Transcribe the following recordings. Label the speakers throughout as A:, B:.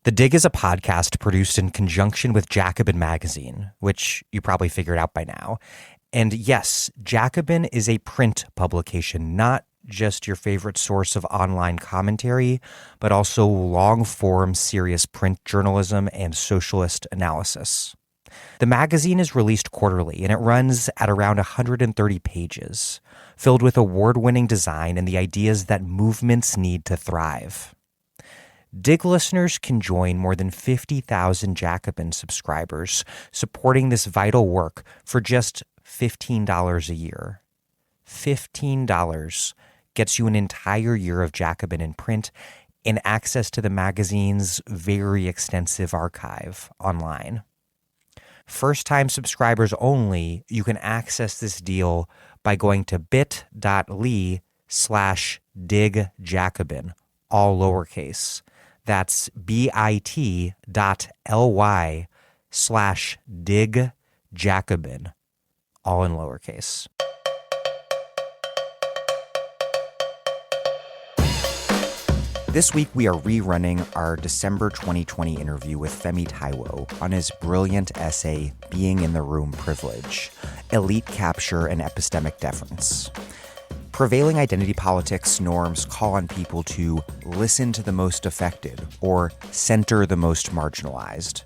A: The Dig is a podcast produced in conjunction with Jacobin magazine, which you probably figured out by now. And yes, Jacobin is a print publication, not just your favorite source of online commentary, but also long-form serious print journalism and socialist analysis. The magazine is released quarterly, and it runs at around 130 pages, filled with award-winning design and the ideas that movements need to thrive. Dig listeners can join more than 50,000 Jacobin subscribers supporting this vital work for just $15 a year. $15 gets you an entire year of Jacobin in print and access to the magazine's very extensive archive online. First-time subscribers only, you can access this deal by going to bit.ly/digjacobin, all lowercase. That's bit.ly/digjacobin, all in lowercase. This week, we are rerunning our December 2020 interview with Femi Táíwò on his brilliant essay, Being in the Room Privilege, Elite Capture and Epistemic Deference. Prevailing identity politics norms call on people to listen to the most affected or center the most marginalized.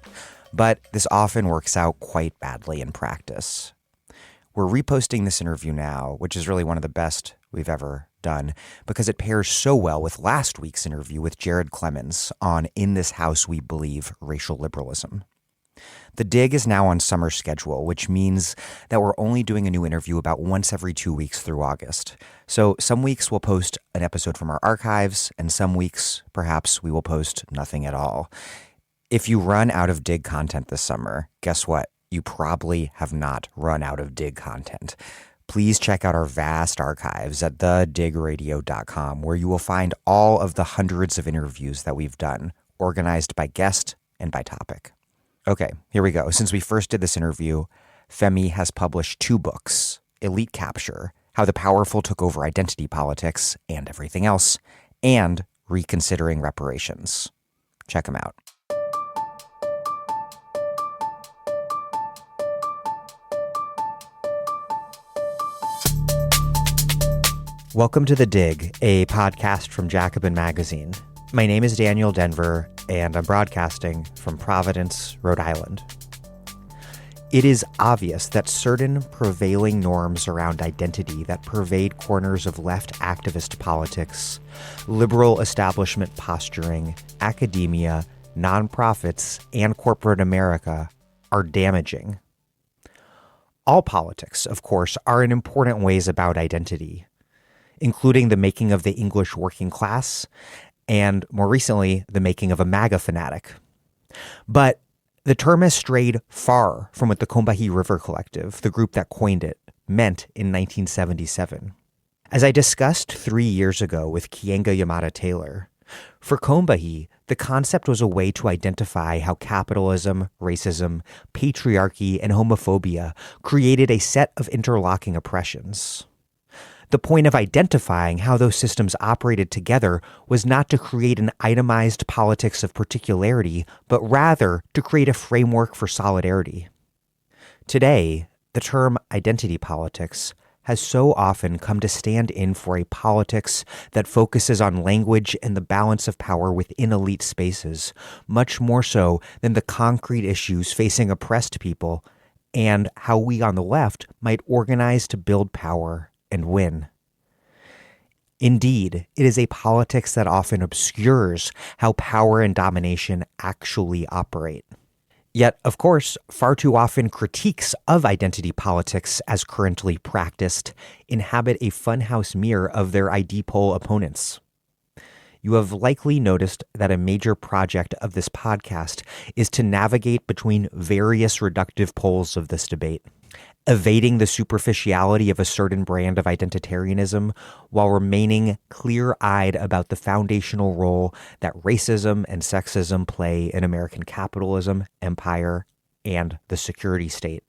A: But this often works out quite badly in practice. We're reposting this interview now, which is really one of the best we've ever done, because it pairs so well with last week's interview with Jared Clemons on In This House We Believe Racial Liberalism. The Dig is now on summer schedule, which means that we're only doing a new interview about once every 2 weeks through August. So some weeks we'll post an episode from our archives, and some weeks, perhaps, we will post nothing at all. If you run out of Dig content this summer, guess what? You probably have not run out of Dig content. Please check out our vast archives at thedigradio.com, where you will find all of the hundreds of interviews that we've done, organized by guest and by topic. Okay, here we go. Since we first did this interview, Femi has published 2 books, Elite Capture, How the Powerful Took Over Identity Politics and Everything Else, and Reconsidering Reparations. Check them out. Welcome to The Dig, a podcast from Jacobin magazine. My name is Daniel Denver, and I'm broadcasting from Providence, Rhode Island. It is obvious that certain prevailing norms around identity that pervade corners of left activist politics, liberal establishment posturing, academia, nonprofits, and corporate America are damaging. All politics, of course, are in important ways about identity, including the making of the English working class, and more recently, the making of a MAGA fanatic. But the term has strayed far from what the Combahee River Collective, the group that coined it, meant in 1977. As I discussed 3 years ago with Kienga Yamada-Taylor, for Combahee, the concept was a way to identify how capitalism, racism, patriarchy, and homophobia created a set of interlocking oppressions. The point of identifying how those systems operated together was not to create an itemized politics of particularity, but rather to create a framework for solidarity. Today, the term identity politics has so often come to stand in for a politics that focuses on language and the balance of power within elite spaces, much more so than the concrete issues facing oppressed people and how we on the left might organize to build power and win. Indeed, it is a politics that often obscures how power and domination actually operate. Yet, of course, far too often critiques of identity politics as currently practiced inhabit a funhouse mirror of their ID poll opponents. You have likely noticed that a major project of this podcast is to navigate between various reductive poles of this debate, evading the superficiality of a certain brand of identitarianism while remaining clear-eyed about the foundational role that racism and sexism play in American capitalism, empire, and the security state.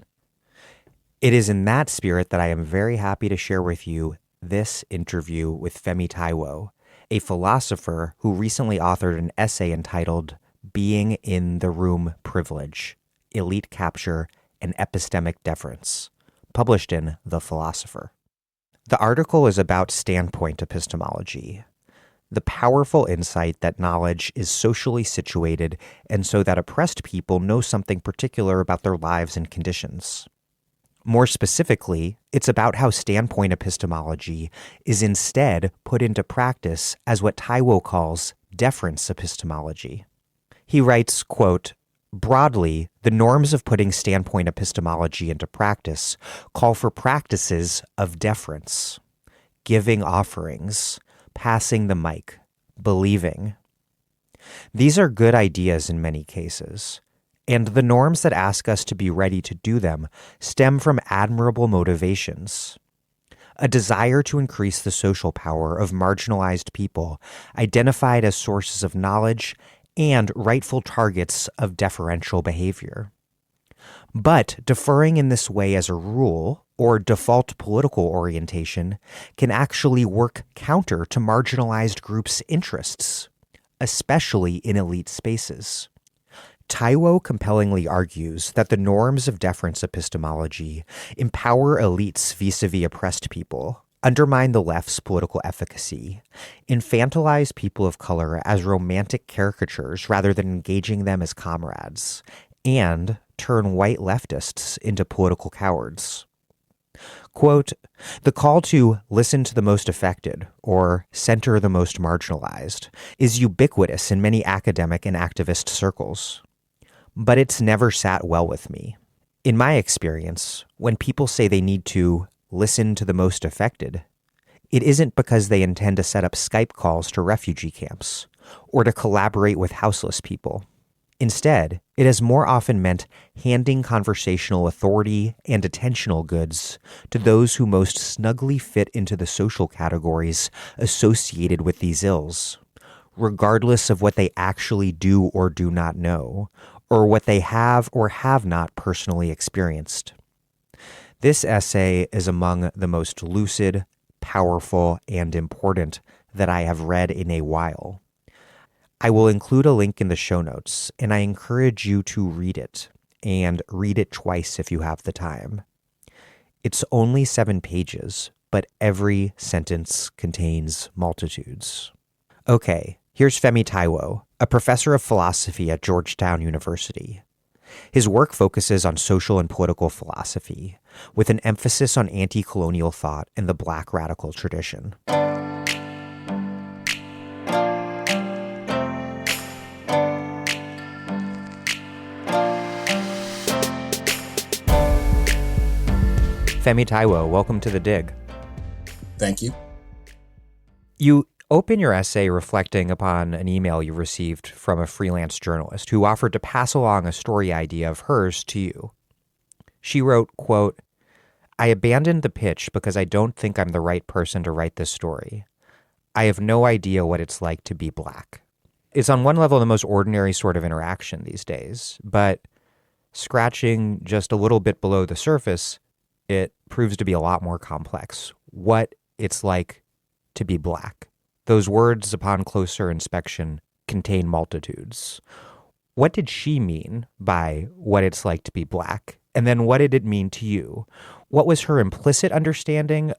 A: It is in that spirit that I am very happy to share with you this interview with Femi Táíwò, a philosopher who recently authored an essay entitled Being in the Room Privilege, Elite Capture and Epistemic Deference, published in The Philosopher. The article is about standpoint epistemology, the powerful insight that knowledge is socially situated and so that oppressed people know something particular about their lives and conditions. More specifically, it's about how standpoint epistemology is instead put into practice as what Táíwò calls deference epistemology. He writes, quote, "Broadly, the norms of putting standpoint epistemology into practice call for practices of deference, giving offerings, passing the mic, believing. These are good ideas in many cases, and the norms that ask us to be ready to do them stem from admirable motivations. A desire to increase the social power of marginalized people identified as sources of knowledge and rightful targets of deferential behavior. But deferring in this way as a rule, or default political orientation, can actually work counter to marginalized groups' interests, especially in elite spaces. Táíwò compellingly argues that the norms of deference epistemology empower elites vis-a-vis oppressed people, undermine the left's political efficacy, infantilize people of color as romantic caricatures rather than engaging them as comrades, and turn white leftists into political cowards. Quote, "The call to listen to the most affected, or center the most marginalized, is ubiquitous in many academic and activist circles. But it's never sat well with me. In my experience, when people say they need to listen to the most affected, it isn't because they intend to set up Skype calls to refugee camps or to collaborate with houseless people. Instead, it has more often meant handing conversational authority and attentional goods to those who most snugly fit into the social categories associated with these ills, regardless of what they actually do or do not know, or what they have or have not personally experienced." This essay is among the most lucid, powerful, and important that I have read in a while. I will include a link in the show notes, and I encourage you to read it, and read it twice if you have the time. It's only 7 pages, but every sentence contains multitudes. Okay, here's Femi Táíwò, a professor of philosophy at Georgetown University. His work focuses on social and political philosophy, with an emphasis on anti-colonial thought and the Black radical tradition. Femi Táíwò, welcome to The Dig.
B: Thank you.
A: You open your essay reflecting upon an email you received from a freelance journalist who offered to pass along a story idea of hers to you. She wrote, quote, "I abandoned the pitch because I don't think I'm the right person to write this story. I have no idea what it's like to be Black." It's on one level the most ordinary sort of interaction these days, but scratching just a little bit below the surface, it proves to be a lot more complex. What it's like to be Black. Those words, upon closer inspection, contain multitudes. What did she mean by what it's like to be Black? And then what did it mean to you? What was her implicit understanding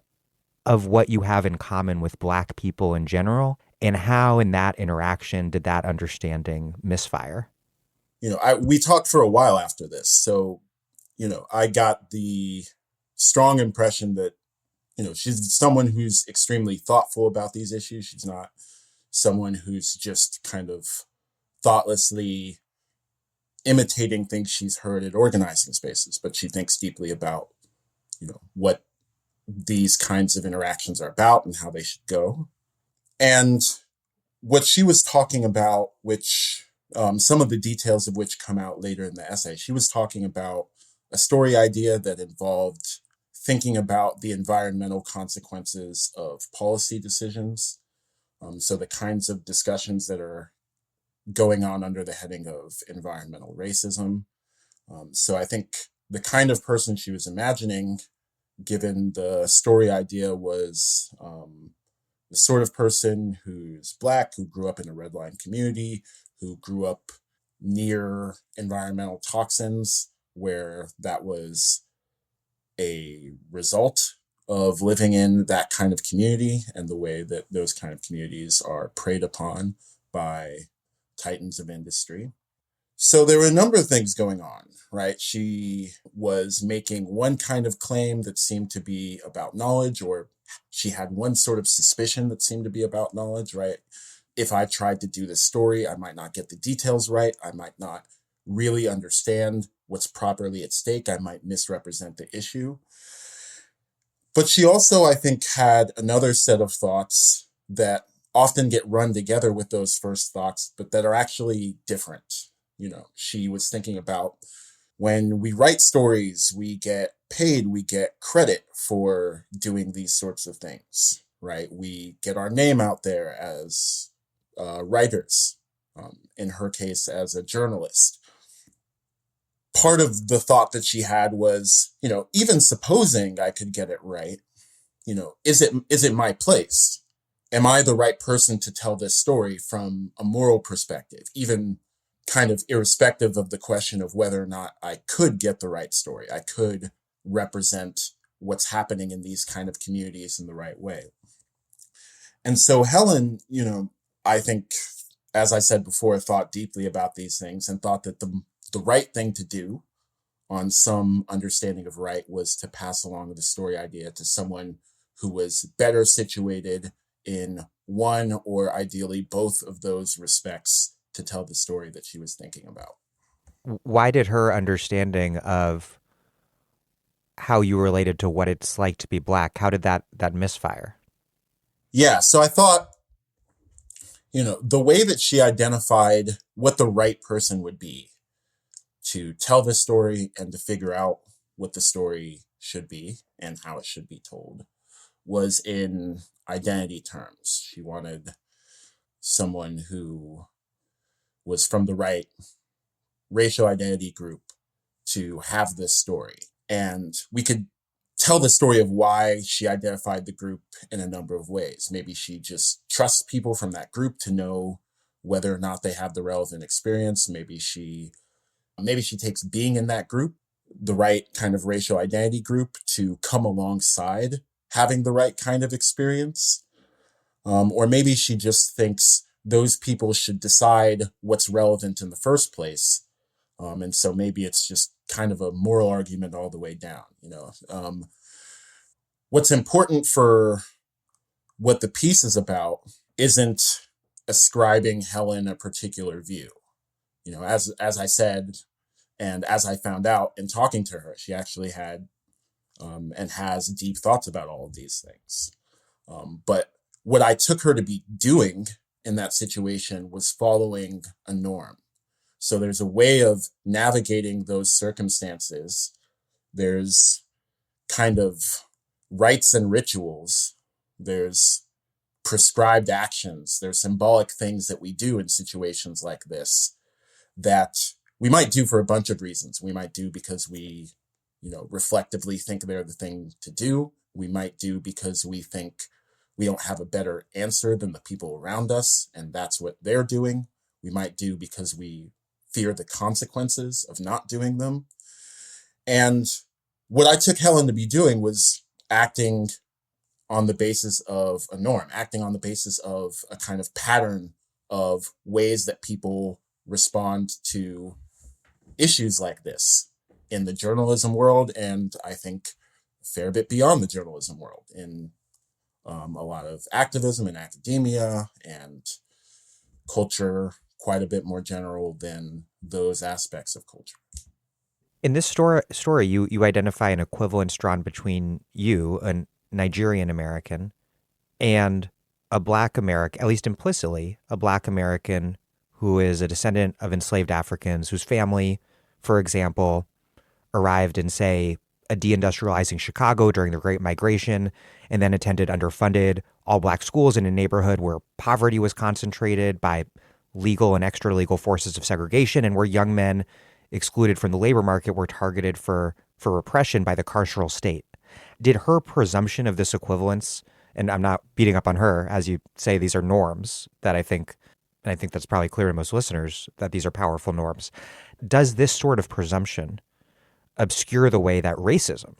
A: of what you have in common with Black people in general? And how in that interaction did that understanding misfire?
B: We talked for a while after this. So, I got the strong impression that she's someone who's extremely thoughtful about these issues. She's not someone who's just kind of thoughtlessly imitating things she's heard at organizing spaces, but she thinks deeply about, what these kinds of interactions are about and how they should go. And what she was talking about, which some of the details of which come out later in the essay, she was talking about a story idea that involved thinking about the environmental consequences of policy decisions. So the kinds of discussions that are going on under the heading of environmental racism. So I think the kind of person she was imagining, given the story idea, was the sort of person who's Black, who grew up in a redline community, who grew up near environmental toxins, where that was a result of living in that kind of community and the way that those kind of communities are preyed upon by titans of industry. So there were a number of things going on, right? She was making one kind of claim that seemed to be about knowledge, or she had one sort of suspicion that seemed to be about knowledge, right? If I tried to do this story, I might not get the details right. I might not really understand what's properly at stake. I might misrepresent the issue. But she also, I think, had another set of thoughts that often get run together with those first thoughts, but that are actually different. She was thinking about, when we write stories, we get paid, we get credit for doing these sorts of things, right? We get our name out there as writers, in her case, as a journalist. Part of the thought that she had was, even supposing I could get it right, is it my place? Am I the right person to tell this story from a moral perspective, even kind of irrespective of the question of whether or not I could get the right story? I could represent what's happening in these kind of communities in the right way. And so Helen, I think, as I said before, thought deeply about these things and thought that the right thing to do on some understanding of right was to pass along the story idea to someone who was better situated in one, or ideally both, of those respects to tell the story that she was thinking about.
A: Why did her understanding of how you related to what it's like to be Black, how did that misfire?
B: Yeah, so I thought, the way that she identified what the right person would be to tell the story and to figure out what the story should be and how it should be told was in identity terms. She wanted someone who was from the right racial identity group to have this story. And we could tell the story of why she identified the group in a number of ways. Maybe she just trusts people from that group to know whether or not they have the relevant experience. Maybe she takes being in that group, the right kind of racial identity group, to come alongside having the right kind of experience. Or maybe she just thinks those people should decide what's relevant in the first place. And so maybe it's just kind of a moral argument all the way down. What's important for what the piece is about isn't ascribing Helen a particular view. As I said, and as I found out in talking to her, she actually had and has deep thoughts about all of these things. But what I took her to be doing in that situation was following a norm. So there's a way of navigating those circumstances. There's kind of rites and rituals. There's prescribed actions. There's symbolic things that we do in situations like this that we might do for a bunch of reasons. We might do because we, reflectively think they're the thing to do. We might do because we think we don't have a better answer than the people around us, and that's what they're doing. We might do because we fear the consequences of not doing them. And what I took Helen to be doing was acting on the basis of a norm, acting on the basis of a kind of pattern of ways that people respond to issues like this in the journalism world, and I think a fair bit beyond the journalism world, in a lot of activism and academia and culture, quite a bit more general than those aspects of culture.
A: In this story, you identify an equivalence drawn between you, a Nigerian American, and a Black American, at least implicitly, a Black American who is a descendant of enslaved Africans whose family, for example, arrived in, say, a deindustrializing Chicago during the Great Migration, and then attended underfunded all-Black schools in a neighborhood where poverty was concentrated by legal and extra-legal forces of segregation, and where young men excluded from the labor market were targeted for repression by the carceral state. Did her presumption of this equivalence, and I'm not beating up on her, as you say, these are norms that I think and I think that's probably clear to most listeners, that these are powerful norms. Does this sort of presumption obscure the way that racism,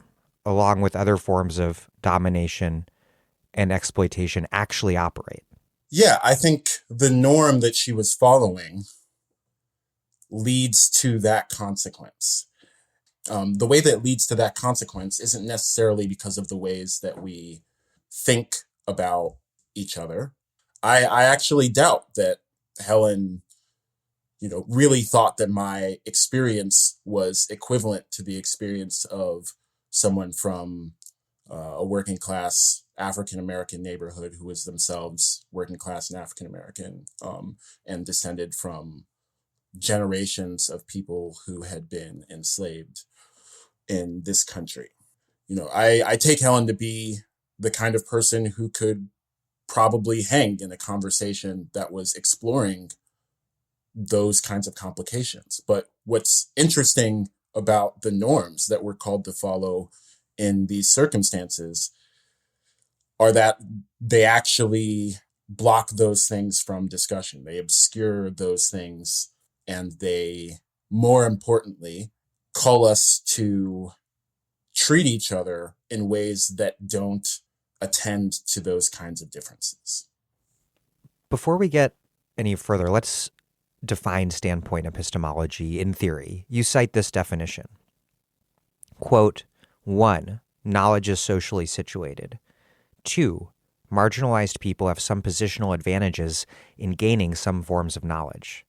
A: along with other forms of domination and exploitation, actually operate?
B: Yeah, I think the norm that she was following leads to that consequence. The way that leads to that consequence isn't necessarily because of the ways that we think about each other. I actually doubt that Helen, really thought that my experience was equivalent to the experience of someone from a working class African American neighborhood who was themselves working class and African American, and descended from generations of people who had been enslaved in this country. I take Helen to be the kind of person who could probably hang in a conversation that was exploring those kinds of complications. But what's interesting about the norms that we're called to follow in these circumstances are that they actually block those things from discussion. They obscure those things, and they, more importantly, call us to treat each other in ways that don't attend to those kinds of differences.
A: Before we get any further, let's define standpoint epistemology in theory. You cite this definition. Quote, 1, knowledge is socially situated. 2, marginalized people have some positional advantages in gaining some forms of knowledge.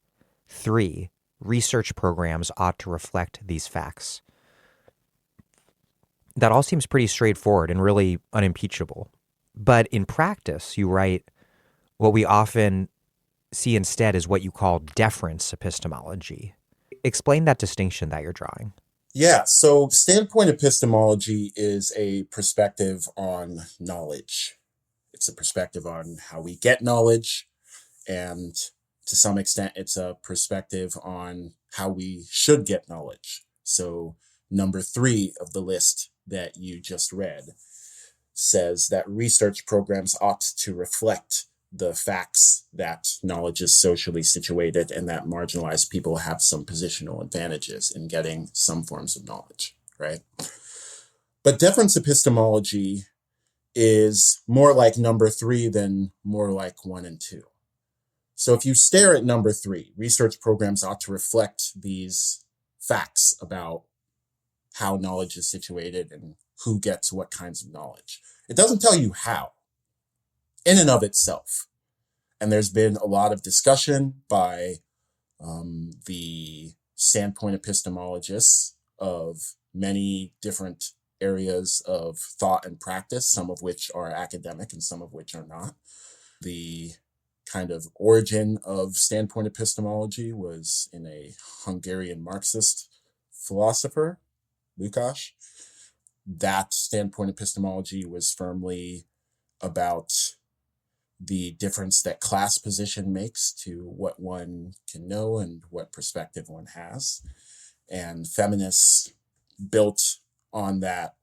A: 3, research programs ought to reflect these facts. That all seems pretty straightforward and really unimpeachable. But in practice, you write, what we often see instead is what you call deference epistemology. Explain that distinction that you're drawing.
B: Yeah, so standpoint epistemology is a perspective on knowledge. It's a perspective on how we get knowledge, and to some extent, it's a perspective on how we should get knowledge. So number 3 of the list that you just read says that research programs ought to reflect the facts that knowledge is socially situated and that marginalized people have some positional advantages in getting some forms of knowledge, right? But deference epistemology is more like number 3 than more like 1 and 2. So if you stare at number 3, research programs ought to reflect these facts about how knowledge is situated and who gets what kinds of knowledge. It doesn't tell you how, in and of itself. And there's been a lot of discussion by the standpoint epistemologists of many different areas of thought and practice, some of which are academic and some of which are not. The kind of origin of standpoint epistemology was in a Hungarian Marxist philosopher, Lukács. That standpoint epistemology was firmly about the difference that class position makes to what one can know and what perspective one has. And feminists built on that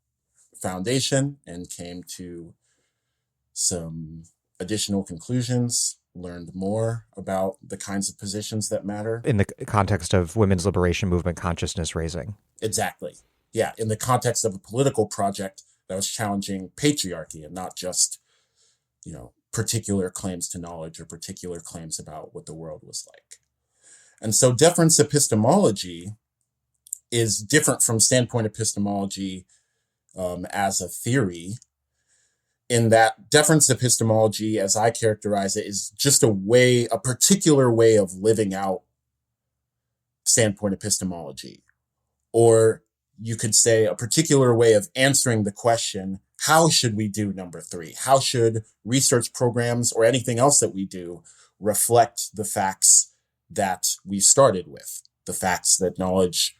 B: foundation and came to some additional conclusions, learned more about the kinds of positions that matter.
A: In the context of women's liberation movement consciousness raising.
B: Exactly. Yeah, in the context of a political project that was challenging patriarchy and not just, particular claims to knowledge or particular claims about what the world was like. And so deference epistemology is different from standpoint epistemology as a theory, in that deference epistemology, as I characterize it, is just a particular way of living out standpoint epistemology. Or you could say a particular way of answering the question, how should we do number 3? How should research programs or anything else that we do reflect the facts that we started with? The facts that knowledge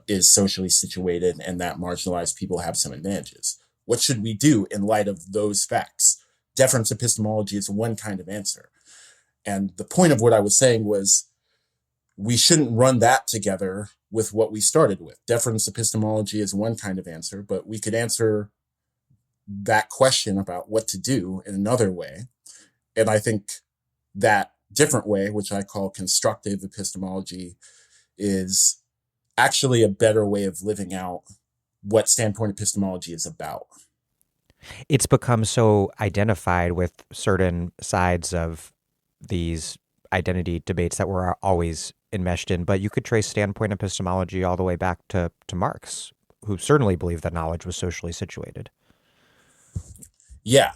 B: is socially situated and that marginalized people have some advantages. What should we do in light of those facts? Deference epistemology is one kind of answer. And the point of what I was saying was we shouldn't run that together with what we started with. Deference epistemology is one kind of answer, but we could answer that question about what to do in another way. And I think that different way, which I call constructive epistemology, is actually a better way of living out what standpoint epistemology is about.
A: It's become so identified with certain sides of these identity debates that we're always enmeshed in, but you could trace standpoint epistemology all the way back to Marx, who certainly believed that knowledge was socially situated.
B: Yeah,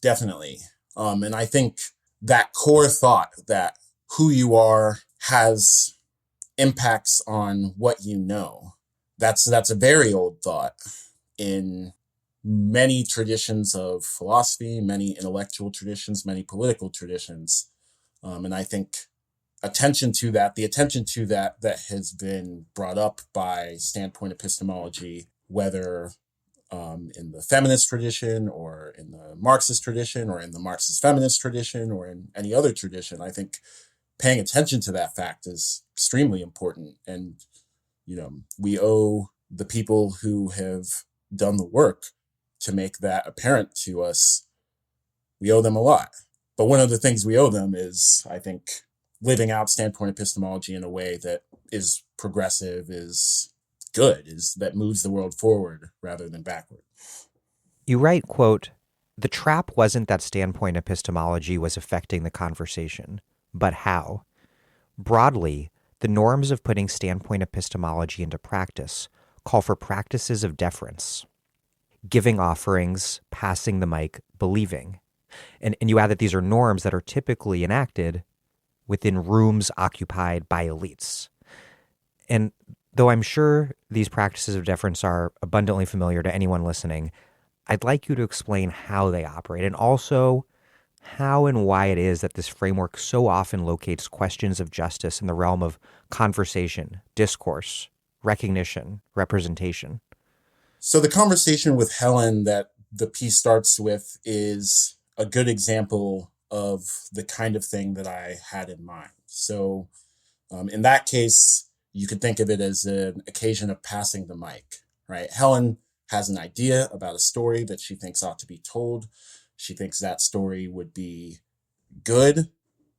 B: definitely. And I think that core thought that who you are has impacts on what you know, that's a very old thought in many traditions of philosophy, many intellectual traditions, many political traditions. And I think the attention to that has been brought up by standpoint epistemology, whether in the feminist tradition or in the Marxist tradition or in the Marxist feminist tradition or in any other tradition. I think paying attention to that fact is extremely important. And, we owe the people who have done the work to make that apparent to us. We owe them a lot. But one of the things we owe them is, I think, living out standpoint epistemology in a way that is progressive, is good, is that moves the world forward rather than backward.
A: You write, quote, "The trap wasn't that standpoint epistemology was affecting the conversation, but how. Broadly, the norms of putting standpoint epistemology into practice call for practices of deference, giving offerings, passing the mic, believing." And you add that these are norms that are typically enacted within rooms occupied by elites. And though I'm sure these practices of deference are abundantly familiar to anyone listening, I'd like you to explain how they operate and also how and why it is that this framework so often locates questions of justice in the realm of conversation, discourse, recognition, representation.
B: So the conversation with Helen that the piece starts with is a good example of the kind of thing that I had in mind. So in that case, you could think of it as an occasion of passing the mic, right? Helen has an idea about a story that she thinks ought to be told. She thinks that story would be good.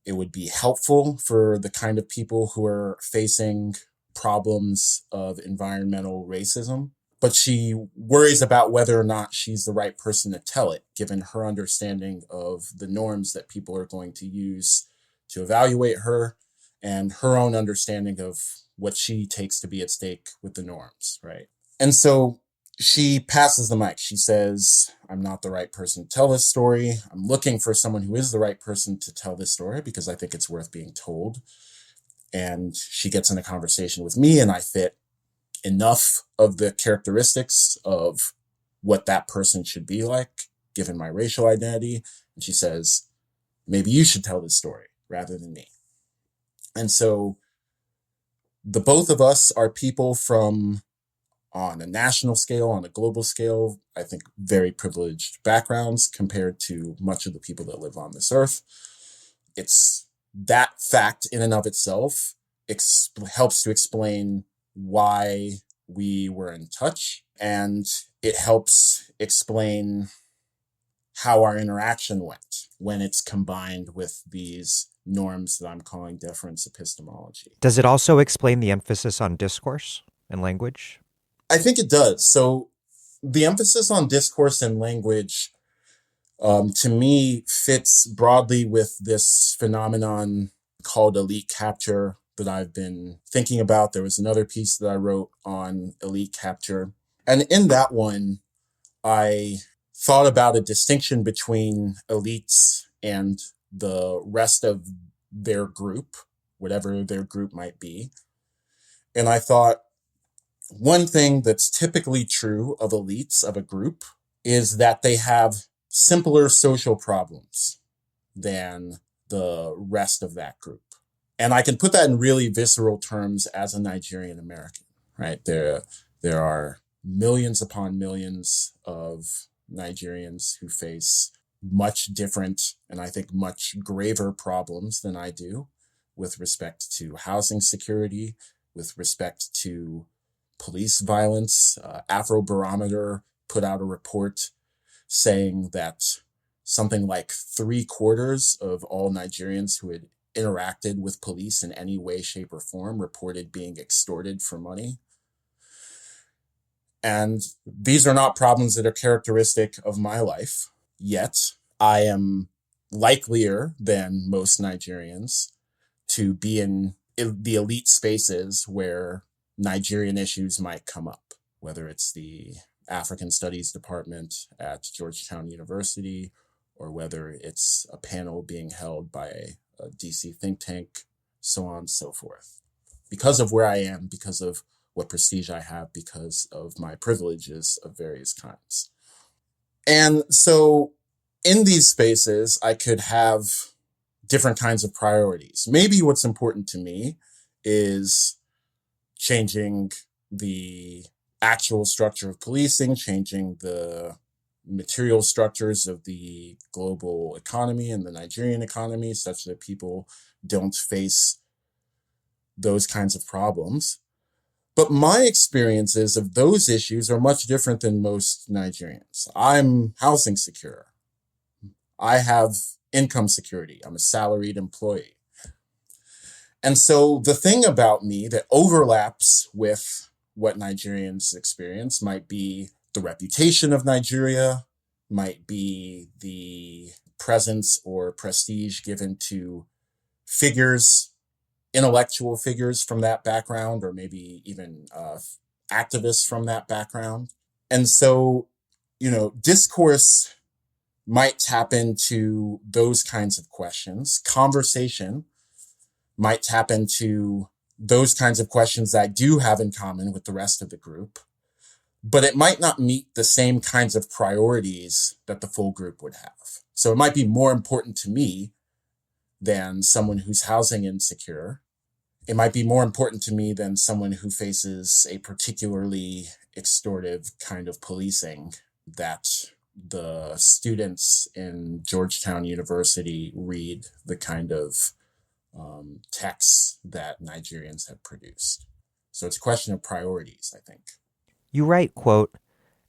B: It would be helpful for the kind of people who are facing problems of environmental racism. But she worries about whether or not she's the right person to tell it, given her understanding of the norms that people are going to use to evaluate her and her own understanding of what she takes to be at stake with the norms, right? And so she passes the mic. She says, "I'm not the right person to tell this story. I'm looking for someone who is the right person to tell this story because I think it's worth being told." And she gets in a conversation with me, and I fit enough of the characteristics of what that person should be like, given my racial identity. And she says, "Maybe you should tell this story rather than me." And so the both of us are people from, on a national scale, on a global scale, I think very privileged backgrounds compared to much of the people that live on this earth. It's that fact in and of itself helps to explain why we were in touch, and it helps explain how our interaction went when it's combined with these norms that I'm calling deference epistemology.
A: Does it also explain the emphasis on discourse and language?
B: I think it does. So the emphasis on discourse and language, to me, fits broadly with this phenomenon called elite capture that I've been thinking about. There was another piece that I wrote on elite capture. And in that one, I thought about a distinction between elites and the rest of their group, whatever their group might be. And I thought, one thing that's typically true of elites of a group is that they have simpler social problems than the rest of that group. And I can put that in really visceral terms as a Nigerian American, right? There are millions upon millions of Nigerians who face much different and I think much graver problems than I do with respect to housing security, with respect to police violence. Afrobarometer put out a report saying that something like 3/4 of all Nigerians who had interacted with police in any way, shape, or form reported being extorted for money. And these are not problems that are characteristic of my life, yet I am likelier than most Nigerians to be in the elite spaces where Nigerian issues might come up, whether it's the African Studies Department at Georgetown University, or whether it's a panel being held by a DC think tank, so on and so forth. Because of where I am, because of what prestige I have, because of my privileges of various kinds. And so in these spaces, I could have different kinds of priorities. Maybe what's important to me is changing the actual structure of policing, changing the material structures of the global economy and the Nigerian economy such that people don't face those kinds of problems. But my experiences of those issues are much different than most Nigerians. I'm housing secure. I have income security. I'm a salaried employee. And so the thing about me that overlaps with what Nigerians experience might be the reputation of Nigeria, might be the presence or prestige given to figures, intellectual figures from that background, or maybe even activists from that background. And so, discourse might tap into those kinds of questions. Conversation might tap into those kinds of questions that I do have in common with the rest of the group, but it might not meet the same kinds of priorities that the full group would have. So it might be more important to me than someone who's housing insecure. It might be more important to me than someone who faces a particularly extortive kind of policing that the students in Georgetown University read the kind of texts that Nigerians have produced. So it's a question of priorities, I think.
A: You write, quote,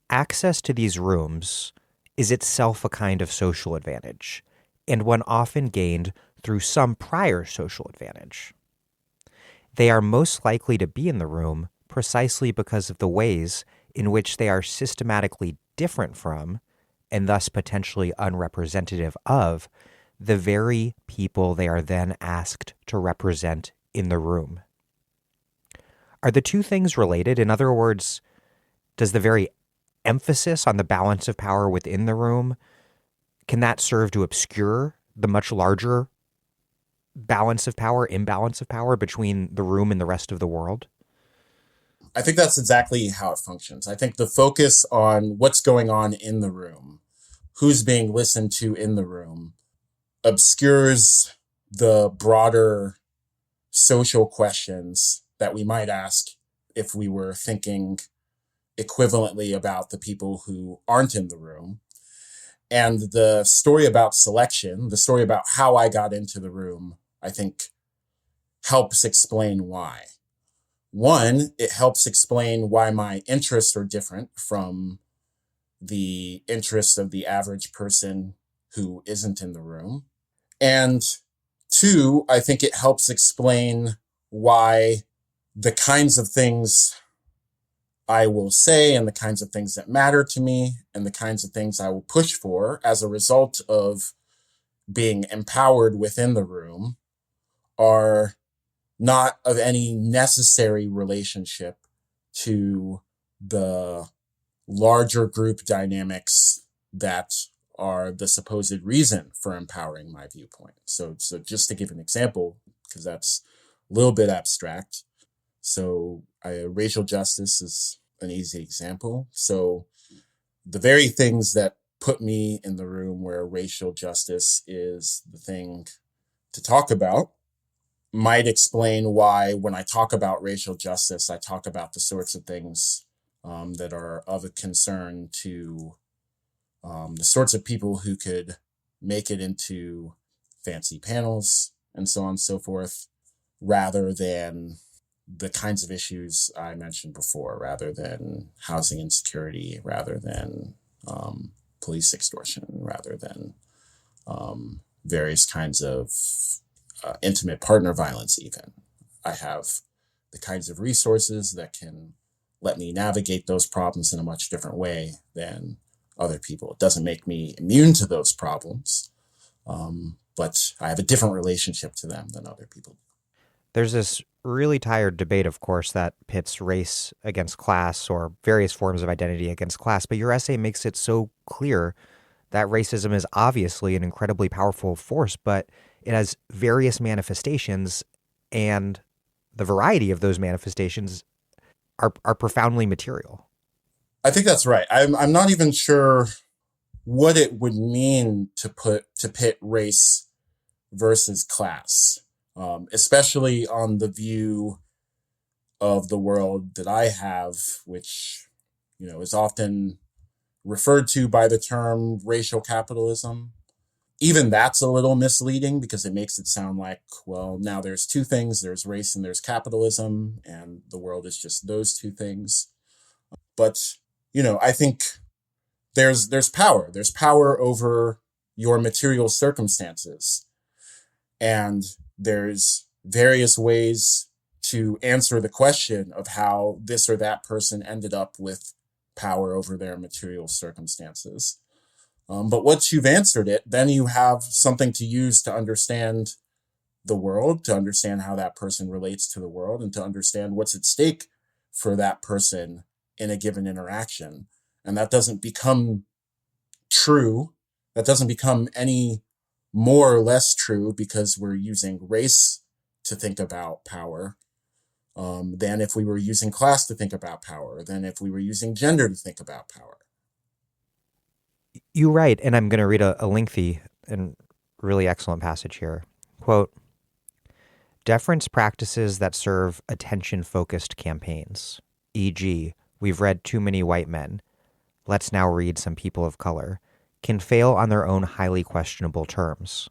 A: "Access to these rooms is itself a kind of social advantage, and one often gained through some prior social advantage. They are most likely to be in the room precisely because of the ways in which they are systematically different from, and thus potentially unrepresentative of, the very people they are then asked to represent in the room." Are the two things related? In other words, does the very emphasis on the balance of power within the room, can that serve to obscure the much larger imbalance of power between the room and the rest of the world?
B: I think that's exactly how it functions. I think the focus on what's going on in the room, who's being listened to in the room, obscures the broader social questions that we might ask if we were thinking equivalently about the people who aren't in the room. And the story about selection, the story about how I got into the room, I think helps explain why. One, it helps explain why my interests are different from the interests of the average person who isn't in the room. And two, I think it helps explain why the kinds of things I will say and the kinds of things that matter to me and the kinds of things I will push for as a result of being empowered within the room are not of any necessary relationship to the larger group dynamics that are the supposed reason for empowering my viewpoint. So just to give an example, because that's a little bit abstract. So racial justice is an easy example. So the very things that put me in the room where racial justice is the thing to talk about might explain why when I talk about racial justice, I talk about the sorts of things that are of a concern to the sorts of people who could make it into fancy panels and so on and so forth, rather than the kinds of issues I mentioned before, rather than housing insecurity, rather than police extortion, rather than various kinds of intimate partner violence even. I have the kinds of resources that can let me navigate those problems in a much different way than other people. It doesn't make me immune to those problems, but I have a different relationship to them than other people.
A: There's this really tired debate, of course, that pits race against class or various forms of identity against class, but your essay makes it so clear that racism is obviously an incredibly powerful force, but it has various manifestations, and the variety of those manifestations are profoundly material.
B: I think that's right. I'm not even sure what it would mean to pit race versus class, especially on the view of the world that I have, which is often referred to by the term racial capitalism. Even that's a little misleading because it makes it sound like, well, now there's two things, there's race and there's capitalism, and the world is just those two things. But, I think there's power. There's power over your material circumstances. And there's various ways to answer the question of how this or that person ended up with power over their material circumstances. But once you've answered it, then you have something to use to understand the world, to understand how that person relates to the world, and to understand what's at stake for that person in a given interaction. And that doesn't become true. That doesn't become any more or less true because we're using race to think about power than if we were using class to think about power, than if we were using gender to think about power.
A: You write, and I'm going to read a lengthy and really excellent passage here. Quote, deference practices that serve attention-focused campaigns, e.g., we've read too many white men, let's now read some people of color, can fail on their own highly questionable terms.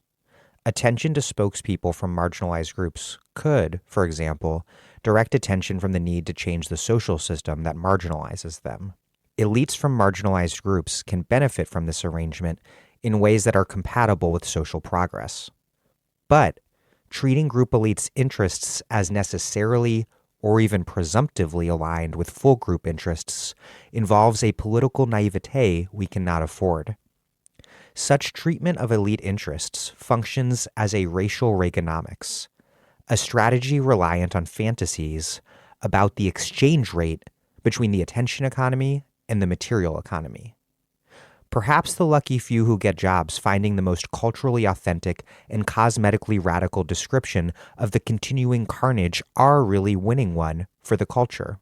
A: Attention to spokespeople from marginalized groups could, for example, direct attention from the need to change the social system that marginalizes them. Elites from marginalized groups can benefit from this arrangement in ways that are compatible with social progress. But treating group elites' interests as necessarily or even presumptively aligned with full group interests involves a political naivete we cannot afford. Such treatment of elite interests functions as a racial Reaganomics, a strategy reliant on fantasies about the exchange rate between the attention economy and the material economy. Perhaps the lucky few who get jobs finding the most culturally authentic and cosmetically radical description of the continuing carnage are really winning one for the culture.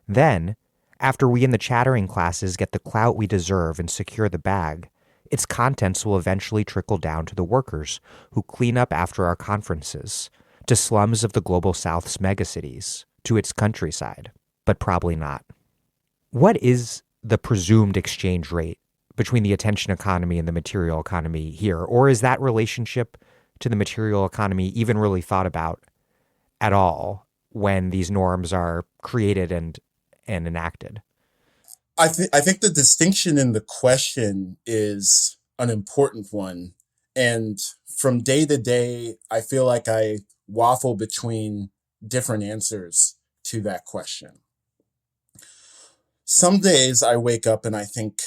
A: Then, after we in the chattering classes get the clout we deserve and secure the bag, its contents will eventually trickle down to the workers who clean up after our conferences, to slums of the global South's megacities, to its countryside, but probably not. What is the presumed exchange rate between the attention economy and the material economy here? Or is that relationship to the material economy even really thought about at all when these norms are created and enacted?
B: I think the distinction in the question is an important one. And from day to day, I feel like I waffle between different answers to that question. Some days I wake up and I think,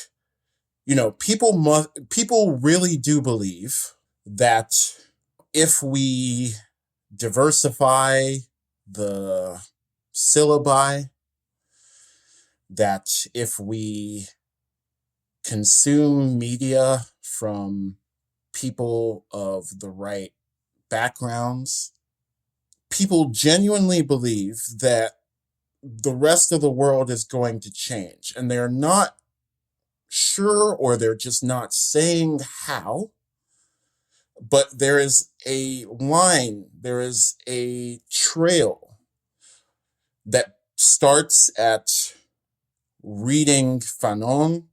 B: people really do believe that if we diversify the syllabi, that if we consume media from people of the right backgrounds, people genuinely believe that the rest of the world is going to change. And they're not sure, or they're just not saying how, but there is a line, there is a trail that starts at reading Fanon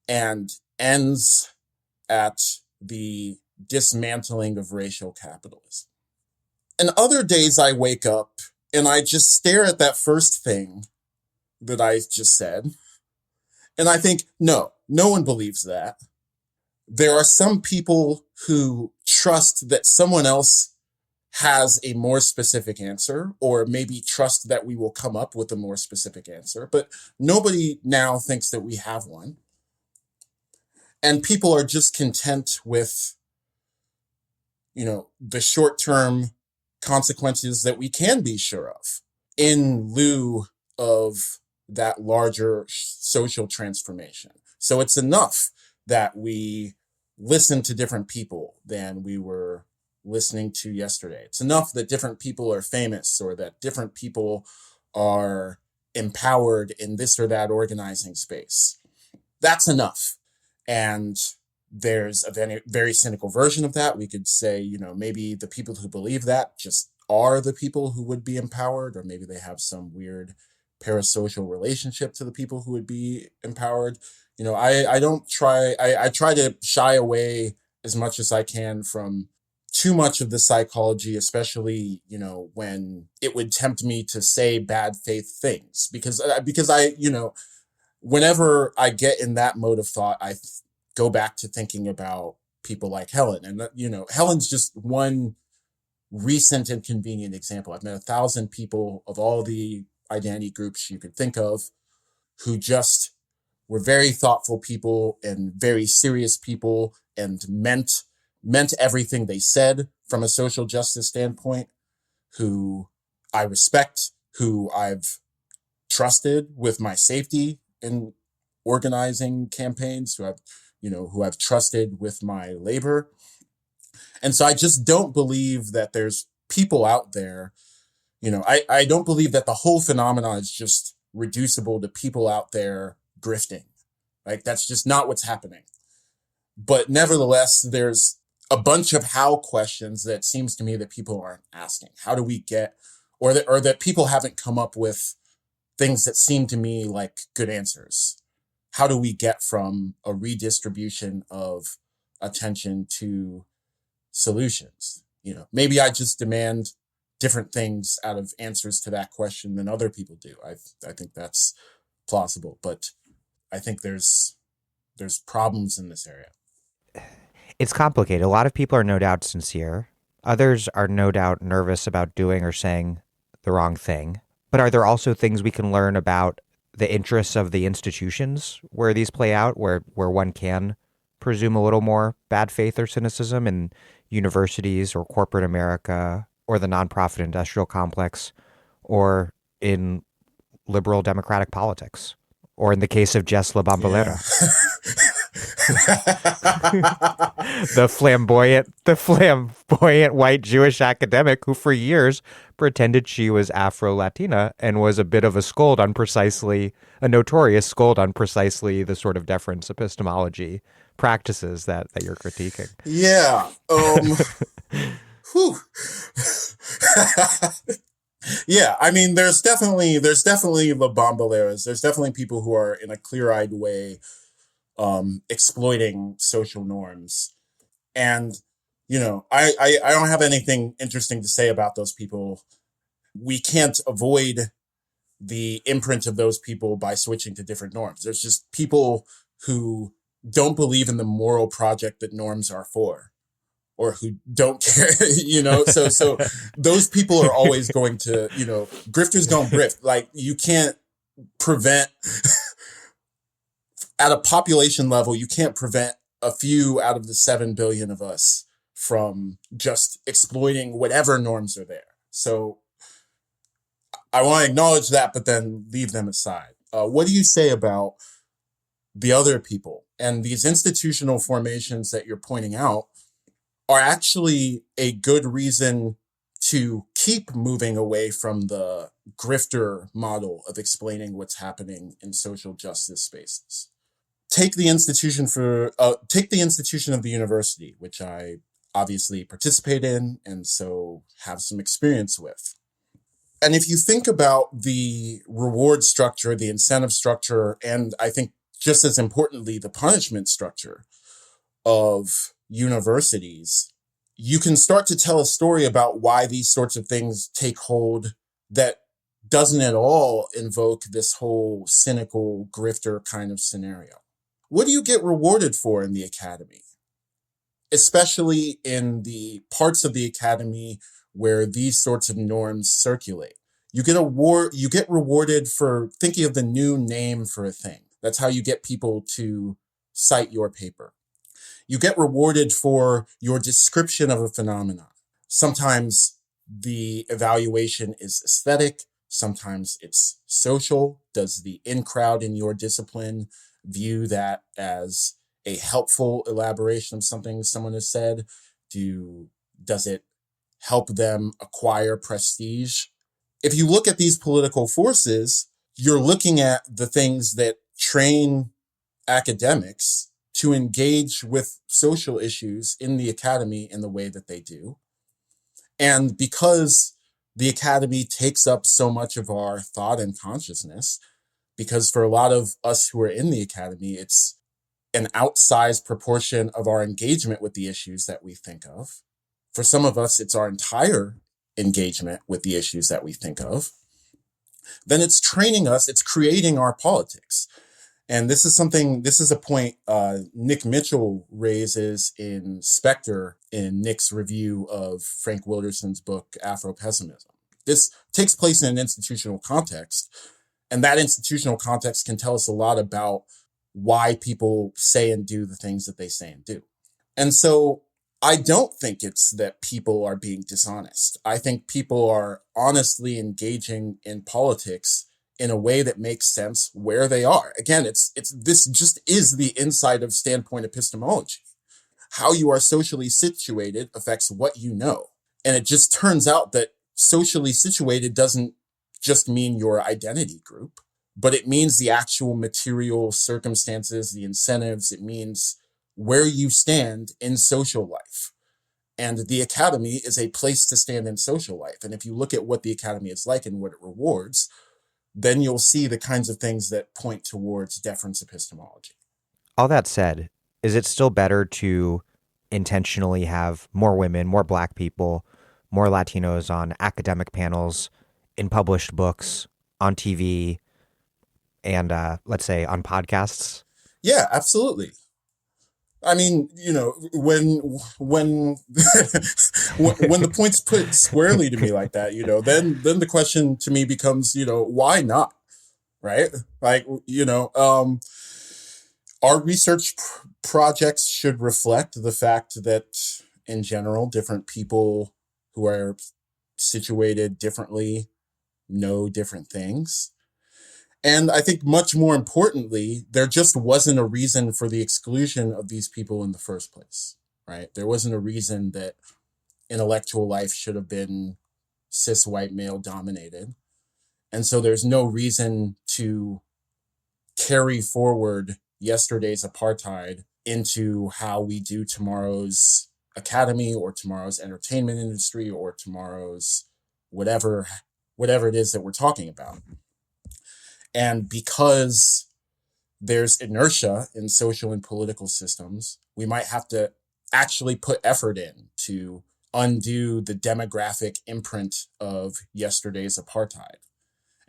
B: and ends at the dismantling of racial capitalism. And other days I wake up and I just stare at that first thing that I just said, and I think, no one believes that. There are some people who trust that someone else has a more specific answer, or maybe trust that we will come up with a more specific answer. But nobody now thinks that we have one. And people are just content with, the short-term consequences that we can be sure of in lieu of that larger social transformation. So it's enough that we listen to different people than we were listening to yesterday. It's enough that different people are famous, or that different people are empowered in this or that organizing space. That's enough. And there's a very, very cynical version of that. We could say, maybe the people who believe that just are the people who would be empowered, or maybe they have some weird parasocial relationship to the people who would be empowered. I try to shy away as much as I can from too much of the psychology, especially, when it would tempt me to say bad faith things, because I, whenever I get in that mode of thought, I go back to thinking about people like Helen. And, Helen's just one recent and convenient example. I've met 1,000 people of all the identity groups you could think of who just were very thoughtful people and very serious people, and meant everything they said from a social justice standpoint, who I respect, who I've trusted with my safety in organizing campaigns, who I've trusted with my labor. And so I just don't believe that there's people out there, I don't believe that the whole phenomenon is just reducible to people out there grifting. Like, that's just not what's happening. But nevertheless, there's a bunch of how questions that seems to me that people aren't asking. How do we get, or that people haven't come up with things that seem to me like good answers. How do we get from a redistribution of attention to solutions? Maybe I just demand different things out of answers to that question than other people do. I think that's plausible, but I think there's problems in this area.
A: It's complicated. A lot of people are no doubt sincere. Others are no doubt nervous about doing or saying the wrong thing. But are there also things we can learn about the interests of the institutions where these play out, where one can presume a little more bad faith or cynicism in universities or corporate America or the nonprofit industrial complex, or in liberal democratic politics, or in the case of Jess La Bombolera?
B: Yeah.
A: the flamboyant white Jewish academic who for years pretended she was Afro-Latina and was a bit of a notorious scold on precisely the sort of deference epistemology practices that you're critiquing.
B: Yeah. Yeah, I mean, there's definitely La Bomboleras. There's definitely people who are in a clear-eyed way exploiting social norms. And, I don't have anything interesting to say about those people. We can't avoid the imprint of those people by switching to different norms. There's just people who don't believe in the moral project that norms are for, or who don't care, so those people are always going to, grifters don't grift. Like, you can't prevent at a population level, you can't prevent a few out of the 7 billion of us from just exploiting whatever norms are there. So I want to acknowledge that, but then leave them aside. What do you say about the other people? And these institutional formations that you're pointing out are actually a good reason to keep moving away from the grifter model of explaining what's happening in social justice spaces. Take the institution of the university, which I obviously participate in and so have some experience with. And if you think about the reward structure, the incentive structure, and I think just as importantly, the punishment structure of universities, you can start to tell a story about why these sorts of things take hold that doesn't at all invoke this whole cynical grifter kind of scenario. What do you get rewarded for in the academy? especially in the parts of the academy where these sorts of norms circulate. You get rewarded for thinking of the new name for a thing. That's how you get people to cite your paper. You get rewarded for your description of a phenomenon. Sometimes the evaluation is aesthetic. Sometimes it's social. Does the in-crowd in your discipline view that as a helpful elaboration of something someone has said? Does it help them acquire prestige? If you look at these political forces, you're looking at the things that train academics to engage with social issues in the academy in the way that they do. And because the academy takes up so much of our thought and consciousness, because for a lot of us who are in the academy, it's an outsized proportion of our engagement with the issues that we think of. For some of us, it's our entire engagement with the issues that we think of. Then it's training us, it's creating our politics. And this is a point Nick Mitchell raises in Spectre in Nick's review of Frank Wilderson's book, Afro-Pessimism. This takes place in an institutional context, and that institutional context can tell us a lot about why people say and do the things that they say and do. And so I don't think it's that people are being dishonest. I think people are honestly engaging in politics in a way that makes sense where they are. Again, this just is the inside of standpoint epistemology. How you are socially situated affects what you know. And it just turns out that socially situated doesn't just mean your identity group, but it means the actual material circumstances, the incentives. It means where you stand in social life. And the academy is a place to stand in social life. And if you look at what the academy is like and what it rewards, then you'll see the kinds of things that point towards deference epistemology.
A: All that said, is it still better to intentionally have more women, more Black people, more Latinos on academic panels, in published books, on TV, and let's say on podcasts?
B: Yeah, absolutely. I mean, when when the point's put squarely to me like that, then the question to me becomes, why not? Right? Like, our research projects should reflect the fact that in general, different people who are situated differently know different things. And I think much more importantly, there just wasn't a reason for the exclusion of these people in the first place, right? There wasn't a reason that intellectual life should have been cis white male dominated. And so there's no reason to carry forward yesterday's apartheid into how we do tomorrow's academy or tomorrow's entertainment industry or tomorrow's whatever it is that we're talking about. And because there's inertia in social and political systems, we might have to actually put effort in to undo the demographic imprint of yesterday's apartheid.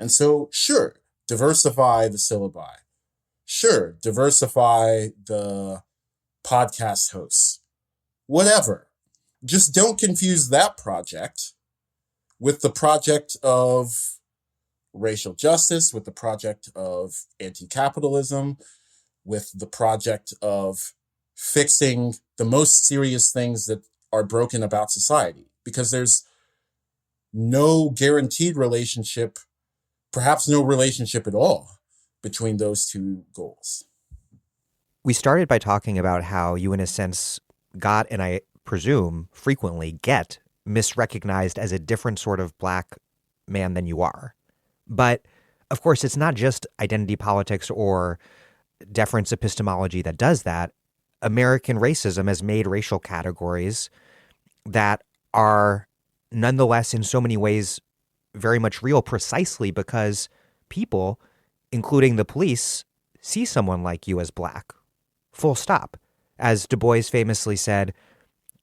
B: And so, sure, diversify the syllabi. Sure, diversify the podcast hosts. Whatever. Just don't confuse that project with the project of racial justice, with the project of anti-capitalism, with the project of fixing the most serious things that are broken about society. Because there's no guaranteed relationship, perhaps no relationship at all, between those two goals.
A: We started by talking about how you, in a sense, got, and I presume frequently get, misrecognized as a different sort of Black man than you are. But, of course, it's not just identity politics or deference epistemology that does that. American racism has made racial categories that are nonetheless in so many ways very much real, precisely because people, including the police, see someone like you as Black. Full stop. As Du Bois famously said,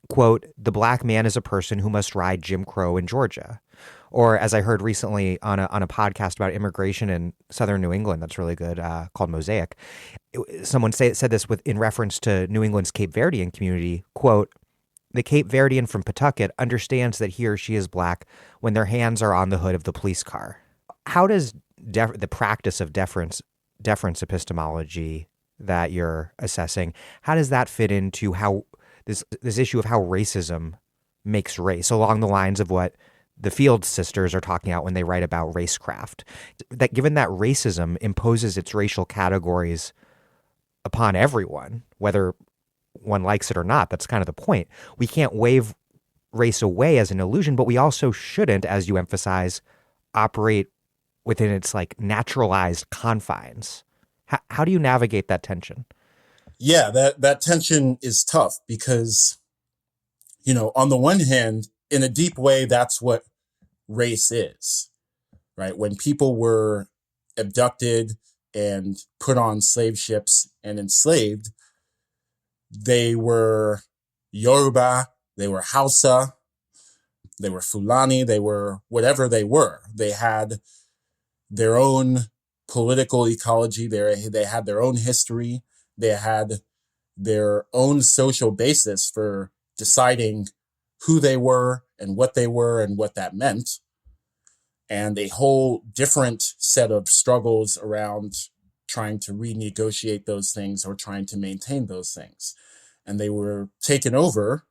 A: quote, "The Black man is a person who must ride Jim Crow in Georgia." Or as I heard recently on a podcast about immigration in southern New England, that's really good, called Mosaic. Someone said this in reference to New England's Cape Verdean community, quote, "The Cape Verdean from Pawtucket understands that he or she is Black when their hands are on the hood of the police car." How does the practice of deference epistemology that you're assessing, how does that fit into how this issue of how racism makes race, along the lines of what the Field sisters are talking about when they write about racecraft? That given that racism imposes its racial categories upon everyone, whether one likes it or not, that's kind of the point. We can't wave race away as an illusion, but we also shouldn't, as you emphasize, operate within its like naturalized confines. How do you navigate that tension?
B: Yeah, that tension is tough because, on the one hand, in a deep way, that's what race is, right? When people were abducted and put on slave ships and enslaved, they were Yoruba, they were Hausa, they were Fulani, they were whatever they were. They had their own political ecology, they had their own history, they had their own social basis for deciding who they were and what that meant, and a whole different set of struggles around trying to renegotiate those things or trying to maintain those things. And they were taken over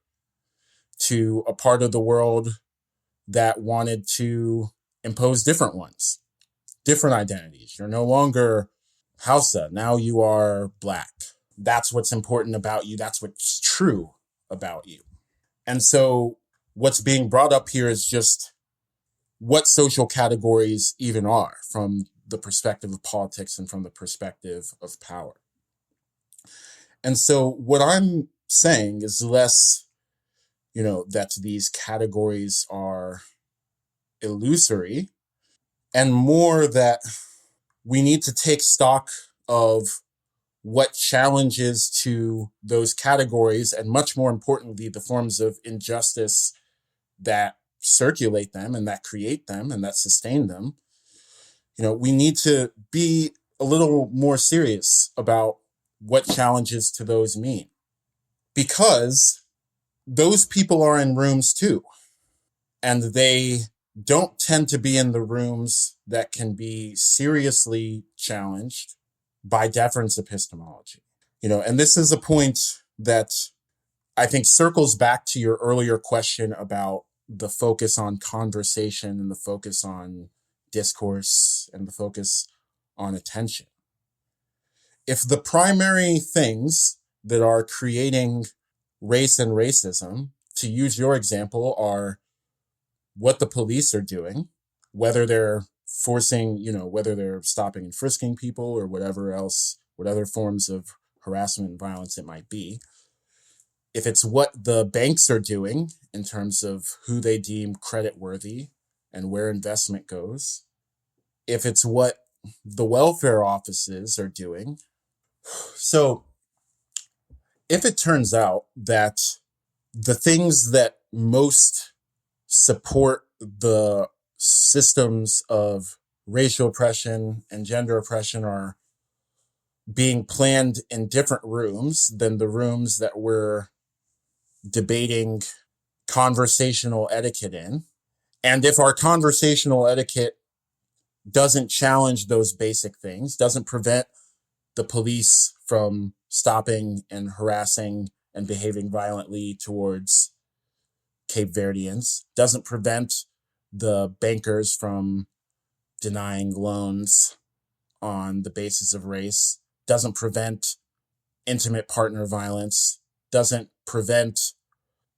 B: to a part of the world that wanted to impose different ones, different identities. You're no longer Hausa, now you are Black. That's what's important about you. That's what's true about you. And so what's being brought up here is just what social categories even are from the perspective of politics and from the perspective of power. And so what I'm saying is less, that these categories are illusory, and more that we need to take stock of what challenges to those categories, and much more importantly, the forms of injustice that circulate them and that create them and that sustain them. We need to be a little more serious about what challenges to those mean, because those people are in rooms too, and they don't tend to be in the rooms that can be seriously challenged by deference epistemology. And this is a point that I think circles back to your earlier question about the focus on conversation and the focus on discourse and the focus on attention. If the primary things that are creating race and racism, to use your example, are what the police are doing, whether they're whether they're stopping and frisking people or whatever else, what other forms of harassment and violence it might be. If it's what the banks are doing in terms of who they deem creditworthy and where investment goes, if it's what the welfare offices are doing. So if it turns out that the things that most support the systems of racial oppression and gender oppression are being planned in different rooms than the rooms that we're debating conversational etiquette in, and if our conversational etiquette doesn't challenge those basic things, doesn't prevent the police from stopping and harassing and behaving violently towards Cape Verdeans, doesn't prevent the bankers from denying loans on the basis of race, doesn't prevent intimate partner violence, doesn't prevent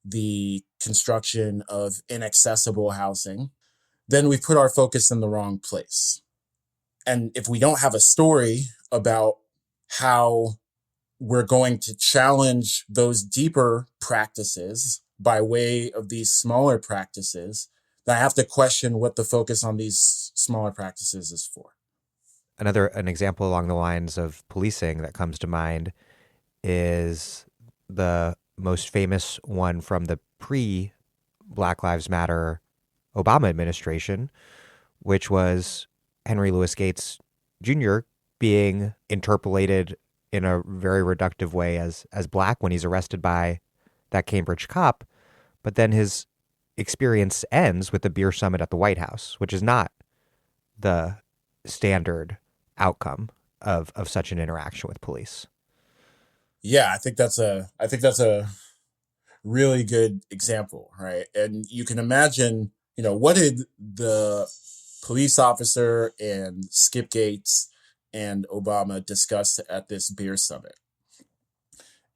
B: the construction of inaccessible housing, then we put our focus in the wrong place. And if we don't have a story about how we're going to challenge those deeper practices by way of these smaller practices, then I have to question what the focus on these smaller practices is for.
A: An example along the lines of policing that comes to mind is the most famous one from the pre-Black Lives Matter Obama administration, which was Henry Louis Gates Jr. being interpolated in a very reductive way as black when he's arrested by that Cambridge cop. But then his experience ends with the beer summit at the White House, which is not the standard outcome of such an interaction with police.
B: Yeah, I think that's a really good example, right? And you can imagine, what did the police officer and Skip Gates and Obama discuss at this beer summit?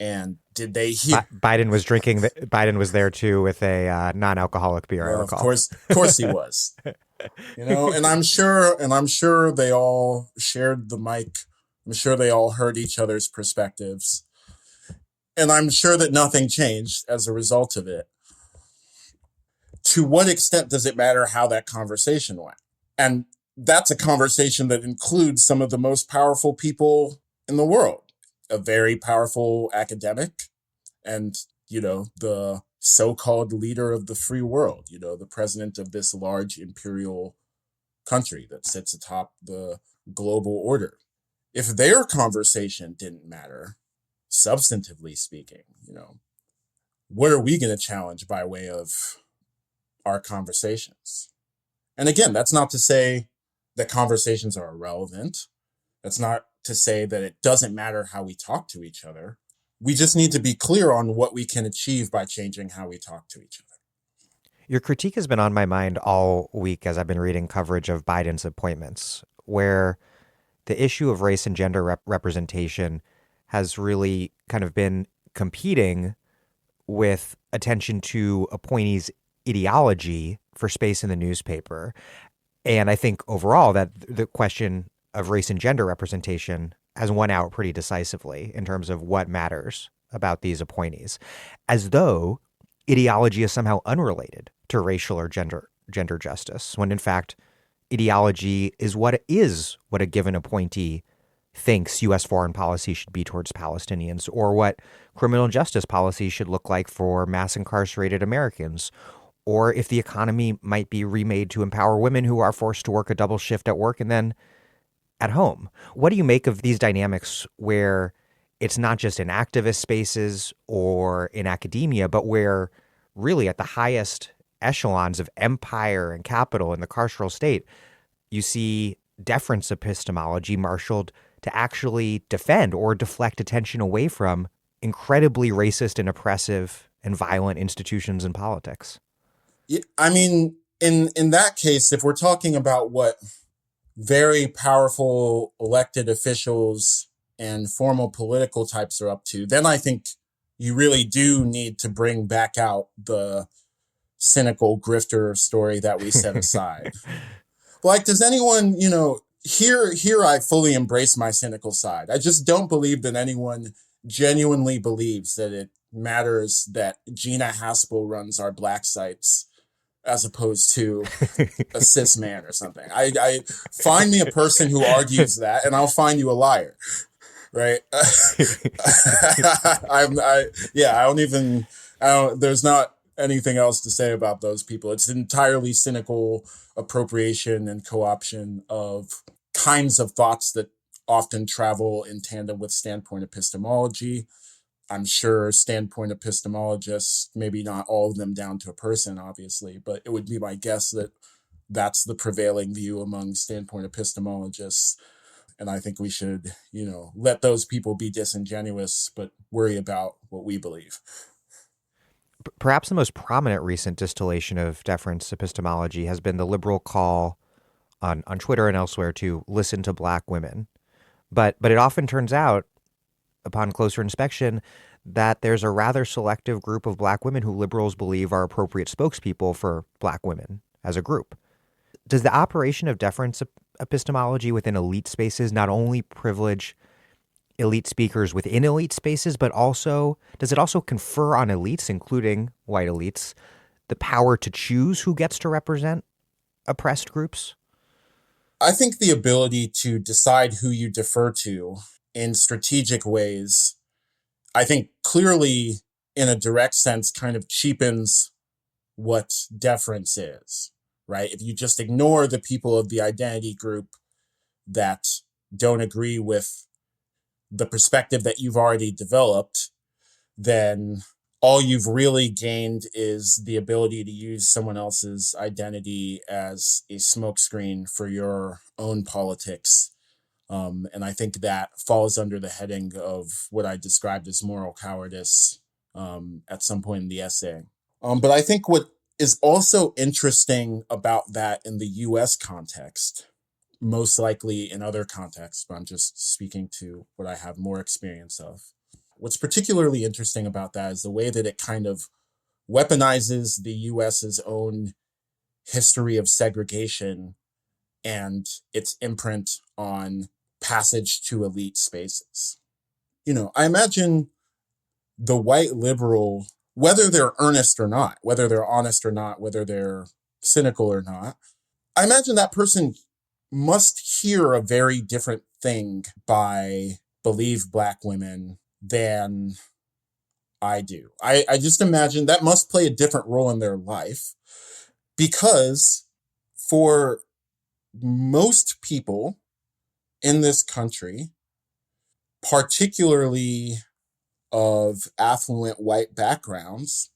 B: And did they hear?
A: Biden was drinking. Biden was there too with a non-alcoholic beer.
B: Well,
A: I recall.
B: of course he was. And I'm sure they all shared the mic. I'm sure they all heard each other's perspectives. And I'm sure that nothing changed as a result of it. To what extent does it matter how that conversation went? And that's a conversation that includes some of the most powerful people in the world. A very powerful academic and, the so-called leader of the free world, the president of this large imperial country that sits atop the global order. If their conversation didn't matter, substantively speaking, what are we going to challenge by way of our conversations? And again, that's not to say that conversations are irrelevant. That's not to say that it doesn't matter how we talk to each other. We just need to be clear on what we can achieve by changing how we talk to each other.
A: Your critique has been on my mind all week as I've been reading coverage of Biden's appointments, where the issue of race and gender representation has really kind of been competing with attention to appointees' ideology for space in the newspaper. And I think overall that the question of race and gender representation has won out pretty decisively in terms of what matters about these appointees, as though ideology is somehow unrelated to racial or gender justice, when in fact ideology is what a given appointee thinks U.S. foreign policy should be towards Palestinians, or what criminal justice policy should look like for mass incarcerated Americans, or if the economy might be remade to empower women who are forced to work a double shift at work and then at home. What do you make of these dynamics where it's not just in activist spaces or in academia, but where really at the highest echelons of empire and capital in the carceral state, you see deference epistemology marshaled to actually defend or deflect attention away from incredibly racist and oppressive and violent institutions and politics?
B: Yeah, I mean, in that case, if we're talking about what very powerful elected officials and formal political types are up to, then I think you really do need to bring back out the cynical grifter story that we set aside. Like, does anyone, here I fully embrace my cynical side. I just don't believe that anyone genuinely believes that it matters that Gina Haspel runs our black sites as opposed to a cis man or something. I find me a person who argues that, and I'll find you a liar, right? There's not anything else to say about those people. It's entirely cynical appropriation and co-option of kinds of thoughts that often travel in tandem with standpoint epistemology. I'm sure standpoint epistemologists, maybe not all of them down to a person, obviously, but it would be my guess that that's the prevailing view among standpoint epistemologists. And I think we should, let those people be disingenuous, but worry about what we believe.
A: Perhaps the most prominent recent distillation of deference epistemology has been the liberal call on Twitter and elsewhere to listen to black women. But it often turns out, upon closer inspection, that there's a rather selective group of black women who liberals believe are appropriate spokespeople for black women as a group. Does the operation of deference epistemology within elite spaces not only privilege elite speakers within elite spaces, but does it also confer on elites, including white elites, the power to choose who gets to represent oppressed groups?
B: I think the ability to decide who you defer to in strategic ways, I think clearly in a direct sense kind of cheapens what deference is. right? If you just ignore the people of the identity group that don't agree with the perspective that you've already developed, then all you've really gained is the ability to use someone else's identity as a smokescreen for your own politics. And I think that falls under the heading of what I described as moral cowardice at some point in the essay. But I think what is also interesting about that in the US context, most likely in other contexts, but I'm just speaking to what I have more experience of. What's particularly interesting about that is the way that it kind of weaponizes the US's own history of segregation and its imprint on passage to elite spaces. I imagine the white liberal, whether they're earnest or not, whether they're honest or not, whether they're cynical or not, I imagine that person must hear a very different thing by Believe Black Women than I do. I just imagine that must play a different role in their life, because for most people in this country, particularly of affluent white backgrounds,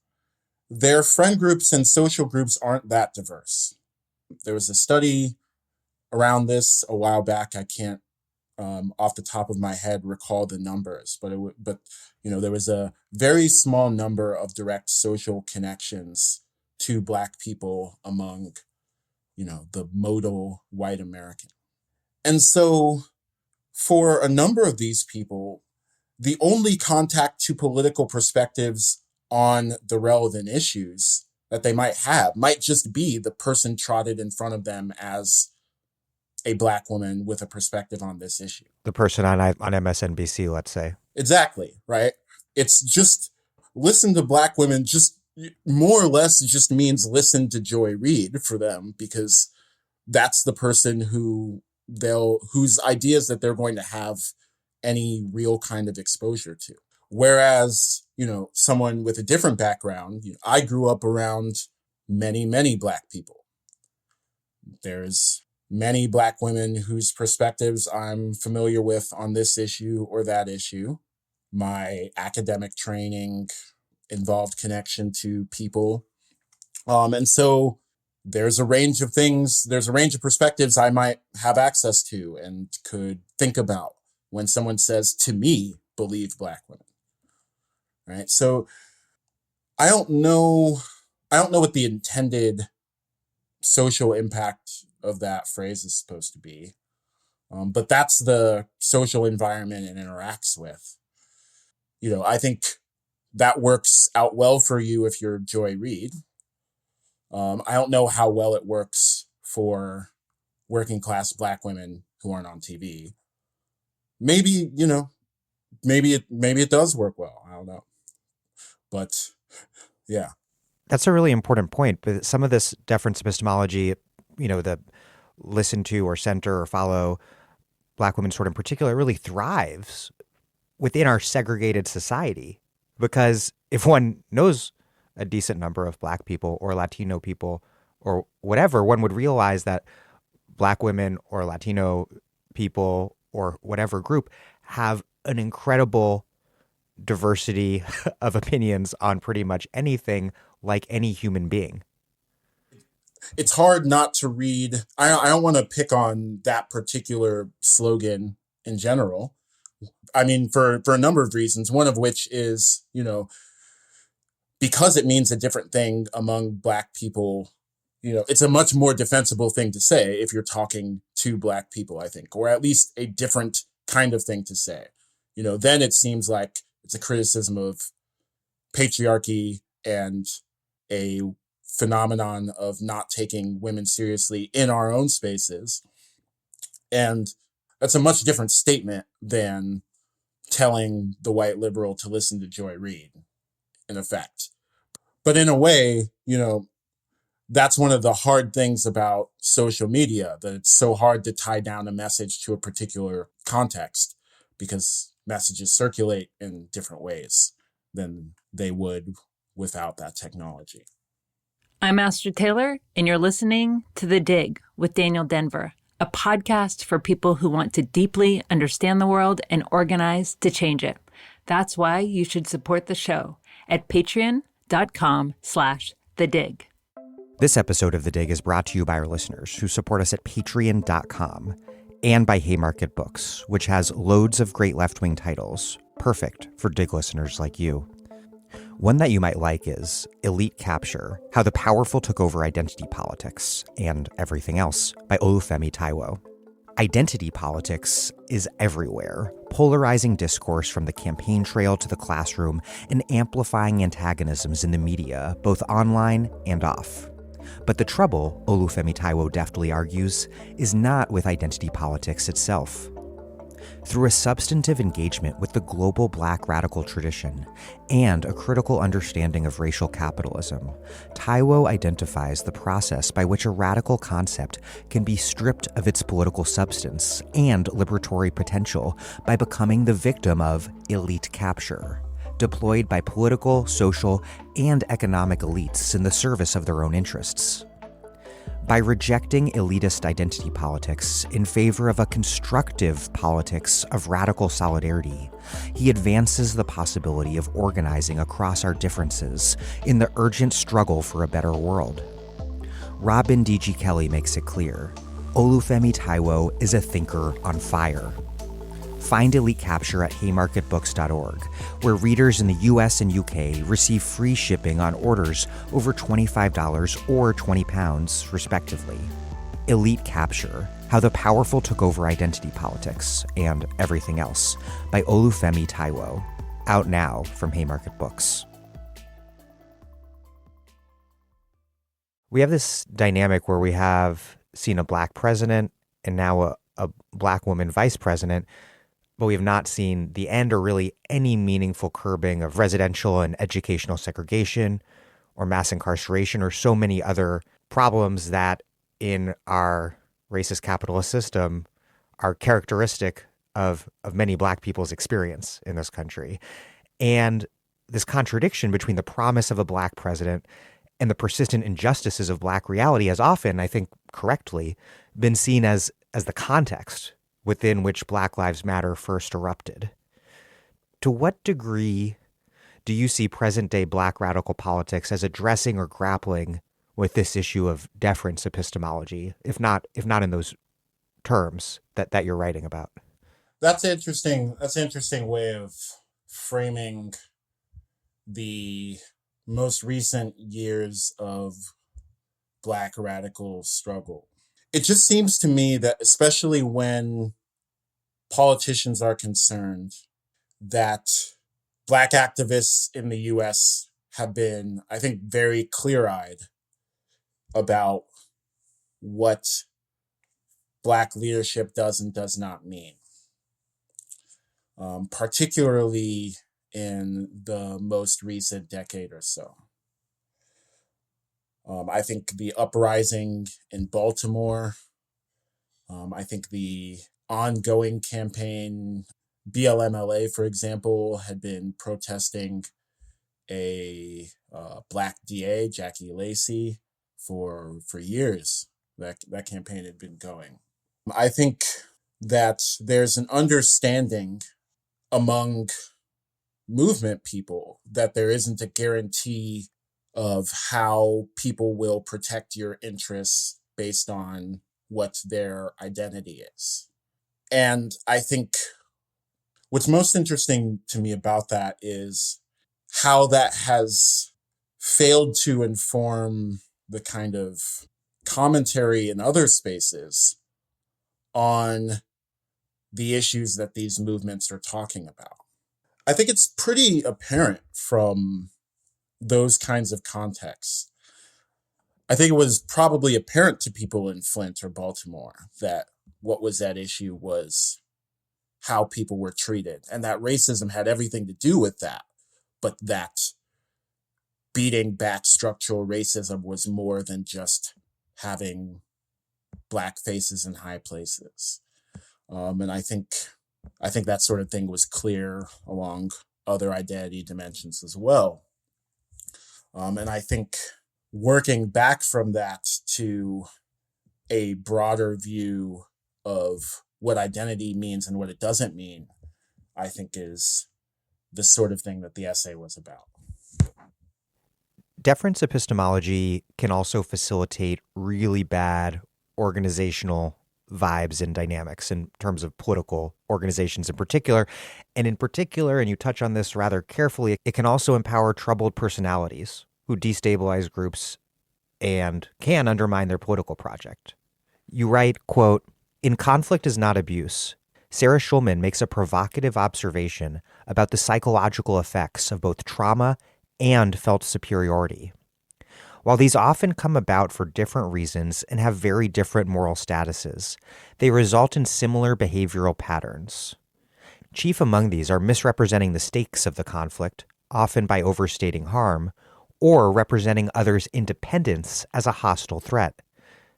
B: their friend groups and social groups aren't that diverse. There was a study around this a while back. I can't off the top of my head recall the numbers, but there was a very small number of direct social connections to Black people among the modal white American. And so for a number of these people, the only contact to political perspectives on the relevant issues that they might have might just be the person trotted in front of them as a Black woman with a perspective on this issue.
A: The person on MSNBC, let's say.
B: Exactly, right? It's just listen to Black women, just more or less just means listen to Joy Reid for them, because that's the person whose ideas that they're going to have any real kind of exposure to. Whereas, someone with a different background, I grew up around many, many Black people. There's many Black women whose perspectives I'm familiar with on this issue or that issue. My academic training involved connection to people. And so there's a range of perspectives I might have access to and could think about when someone says to me, believe Black women. Right. So I don't know what the intended social impact of that phrase is supposed to be. But that's the social environment it interacts with. I think that works out well for you if you're Joy Reid. I don't know how well it works for working class Black women who aren't on TV. Maybe it does work well. I don't know. But yeah.
A: That's a really important point. But some of this deference epistemology, the listen to or center or follow Black women sort of in particular, really thrives within our segregated society. Because if one knows a decent number of Black people or Latino people or whatever, one would realize that Black women or Latino people or whatever group have an incredible diversity of opinions on pretty much anything, like any human being.
B: It's hard not to read. I don't want to pick on that particular slogan in general. I mean, for a number of reasons, one of which is, because it means a different thing among Black people, it's a much more defensible thing to say if you're talking to Black people, I think, or at least a different kind of thing to say. Then it seems like it's a criticism of patriarchy and a phenomenon of not taking women seriously in our own spaces. And that's a much different statement than telling the white liberal to listen to Joy Reid, in effect. But in a way, that's one of the hard things about social media, that it's so hard to tie down a message to a particular context, because messages circulate in different ways than they would without that technology.
C: I'm Master Taylor, and you're listening to The Dig with Daniel Denver, a podcast for people who want to deeply understand the world and organize to change it. That's why you should support the show at patreon.com/thedig.
A: This episode of The Dig is brought to you by our listeners who support us at patreon.com and by Haymarket Books, which has loads of great left-wing titles, perfect for Dig listeners like you. One that you might like is Elite Capture, How the Powerful Took Over Identity Politics and Everything Else by Olúfẹ Táíwò. Identity politics is everywhere, polarizing discourse from the campaign trail to the classroom and amplifying antagonisms in the media, both online and off. But the trouble, Olúfẹ Táíwò deftly argues, is not with identity politics itself. Through a substantive engagement with the global Black radical tradition and a critical understanding of racial capitalism, Táíwò identifies the process by which a radical concept can be stripped of its political substance and liberatory potential by becoming the victim of elite capture, deployed by political, social, and economic elites in the service of their own interests. By rejecting elitist identity politics in favor of a constructive politics of radical solidarity, he advances the possibility of organizing across our differences in the urgent struggle for a better world. Robin D.G. Kelley makes it clear, Olúfẹ Táíwò is a thinker on fire. Find Elite Capture at haymarketbooks.org, where readers in the US and UK receive free shipping on orders over $25 or £20, respectively. Elite Capture, How the Powerful Took Over Identity Politics and Everything Else by Olúfẹ Táíwò, out now from Haymarket Books. We have this dynamic where we have seen a Black president and now a Black woman vice president, but we have not seen the end or really any meaningful curbing of residential and educational segregation or mass incarceration or so many other problems that in our racist capitalist system are characteristic of many Black people's experience in this country. And this contradiction between the promise of a Black president and the persistent injustices of Black reality has often, I think correctly, been seen as the context within which Black Lives Matter first erupted. To what degree do you see present-day Black radical politics as addressing or grappling with this issue of deference epistemology, if not in those terms that you're writing about?
B: That's interesting. That's an interesting way of framing the most recent years of Black radical struggle. It just seems to me that, especially when politicians are concerned, that Black activists in the US have been, I think, very clear-eyed about what Black leadership does and does not mean, particularly in the most recent decade or so. I think the uprising in Baltimore, I think the ongoing campaign, BLMLA, for example, had been protesting a Black DA, Jackie Lacey, for years. That campaign had been going. I think that there's an understanding among movement people that there isn't a guarantee of how people will protect your interests based on what their identity is. And I think what's most interesting to me about that is how that has failed to inform the kind of commentary in other spaces on the issues that these movements are talking about. I think it's pretty apparent from those kinds of contexts. I think it was probably apparent to people in Flint or Baltimore that what was at issue was how people were treated, and that racism had everything to do with that, but that beating back structural racism was more than just having Black faces in high places. And I think that sort of thing was clear along other identity dimensions as well. And I think working back from that to a broader view of what identity means and what it doesn't mean, I think is the sort of thing that the essay was about.
A: Deference epistemology can also facilitate really bad organizational vibes and dynamics in terms of political organizations in particular. And in particular, and you touch on this rather carefully, it can also empower troubled personalities who destabilize groups and can undermine their political project. You write, quote, "In Conflict is Not Abuse, Sarah Schulman makes a provocative observation about the psychological effects of both trauma and felt superiority. While these often come about for different reasons and have very different moral statuses, they result in similar behavioral patterns. Chief among these are misrepresenting the stakes of the conflict, often by overstating harm, or representing others' independence as a hostile threat,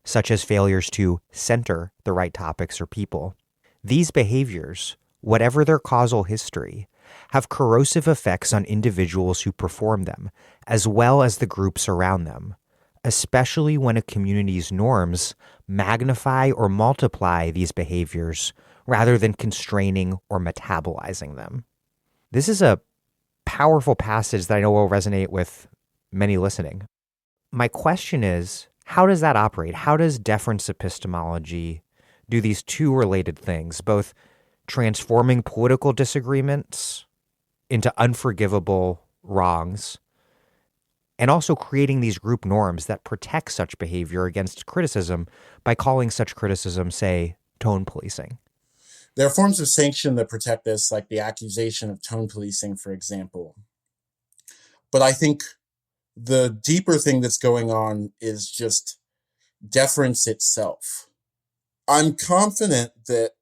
A: such as failures to center the right topics or people. These behaviors, whatever their causal history, have corrosive effects on individuals who perform them, as well as the groups around them, especially when a community's norms magnify or multiply these behaviors rather than constraining or metabolizing them." This is a powerful passage that I know will resonate with many listening. My question is, how does that operate? How does deference epistemology do these two related things, both transforming political disagreements into unforgivable wrongs, and also creating these group norms that protect such behavior against criticism by calling such criticism, say, tone policing?
B: There are forms of sanction that protect this, like the accusation of tone policing, for example. But I think the deeper thing that's going on is just deference itself. I'm confident that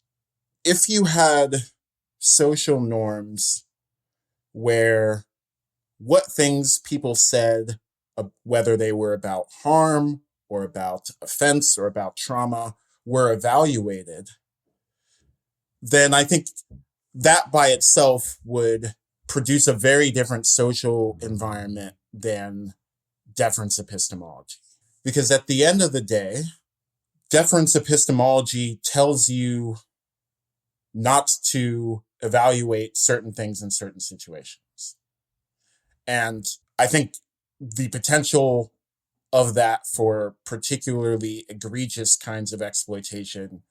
B: if you had social norms where what things people said, whether they were about harm or about offense or about trauma, were evaluated, then I think that by itself would produce a very different social environment than deference epistemology. Because at the end of the day, deference epistemology tells you not to evaluate certain things in certain situations. And I think the potential of that for particularly egregious kinds of exploitation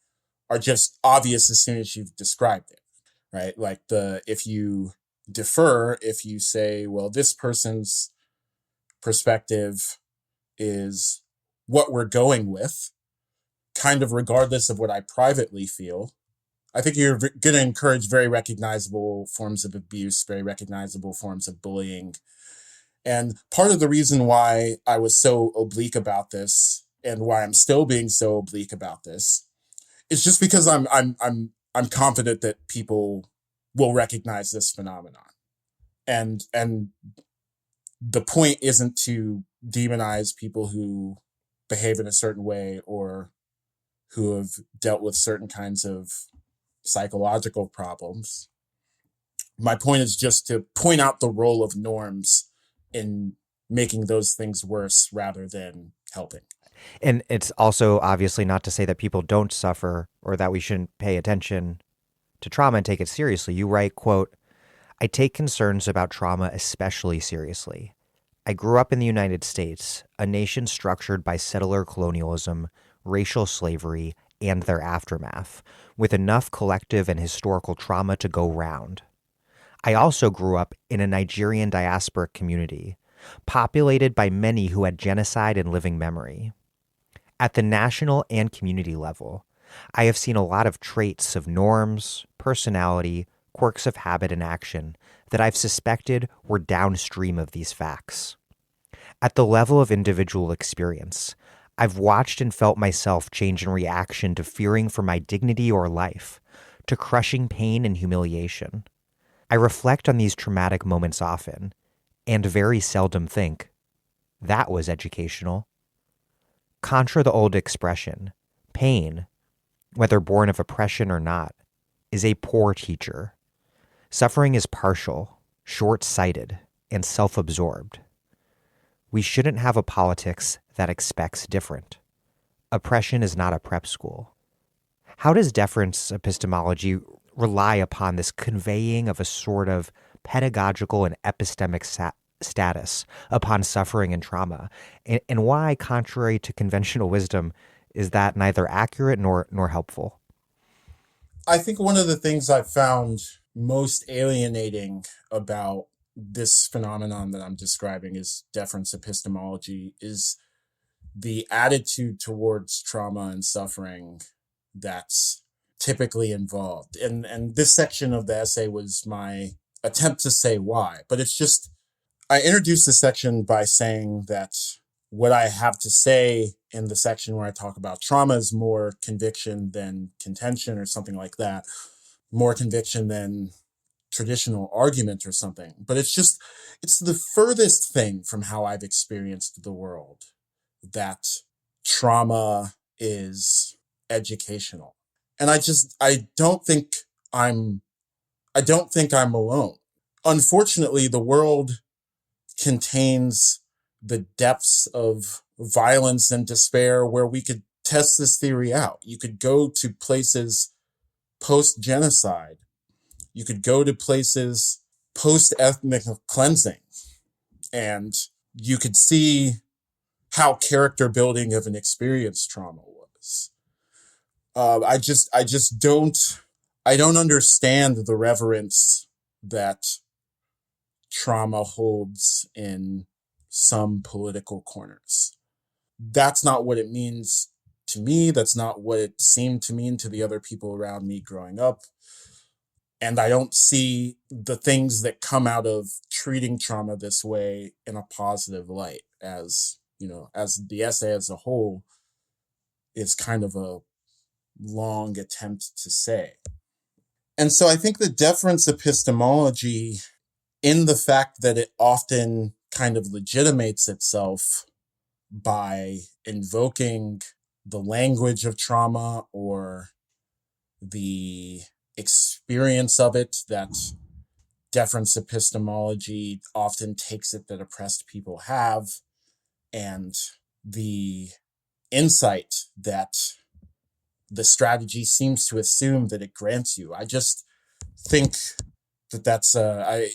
B: are just obvious as soon as you've described it, right? Like if you defer, if you say, well, this person's perspective is what we're going with, kind of regardless of what I privately feel, I think you're going to encourage very recognizable forms of abuse, very recognizable forms of bullying. And part of the reason why I was so oblique about this and why I'm still being so oblique about this is just because I'm confident that people will recognize this phenomenon. And the point isn't to demonize people who behave in a certain way or who have dealt with certain kinds of psychological problems. My point is just to point out the role of norms in making those things worse rather than helping.
A: And it's also obviously not to say that people don't suffer or that we shouldn't pay attention to trauma and take it seriously. You write, quote, "I take concerns about trauma especially seriously. I grew up in the United States, a nation structured by settler colonialism, racial slavery, and their aftermath, with enough collective and historical trauma to go round. I also grew up in a Nigerian diasporic community, populated by many who had genocide in living memory. At the national and community level, I have seen a lot of traits of norms, personality, quirks of habit and action that I've suspected were downstream of these facts. At the level of individual experience, I've watched and felt myself change in reaction to fearing for my dignity or life, to crushing pain and humiliation. I reflect on these traumatic moments often, and very seldom think, that was educational. Contra the old expression, pain, whether born of oppression or not, is a poor teacher. Suffering is partial, short-sighted, and self-absorbed. We shouldn't have a politics that expects different. Oppression is not a prep school. How does deference epistemology rely upon this conveying of a sort of pedagogical and epistemic status upon suffering and trauma? And why, contrary to conventional wisdom, is that neither accurate nor helpful?
B: I think one of the things I've found most alienating about this phenomenon that I'm describing is deference epistemology is the attitude towards trauma and suffering that's typically involved. And this section of the essay was my attempt to say why, but it's just, I introduced this section by saying that what I have to say in the section where I talk about trauma is more conviction than contention or something like that, more conviction than traditional argument or something. But it's the furthest thing from how I've experienced the world that trauma is educational. And I don't think I'm alone. Unfortunately, the world contains the depths of violence and despair where we could test this theory out. You could go to places post-genocide. You could go to places post-ethnic cleansing, and you could see how character building of an experience trauma was. I don't understand the reverence that trauma holds in some political corners. That's not what it means to me. That's not what it seemed to mean to the other people around me growing up. And I don't see the things that come out of treating trauma this way in a positive light, as the essay as a whole is kind of a long attempt to say. And so I think the deference epistemology, in the fact that it often kind of legitimates itself by invoking the language of trauma or the experience of it, that deference epistemology often takes it that oppressed people have, and the insight that the strategy seems to assume that it grants you. I just think that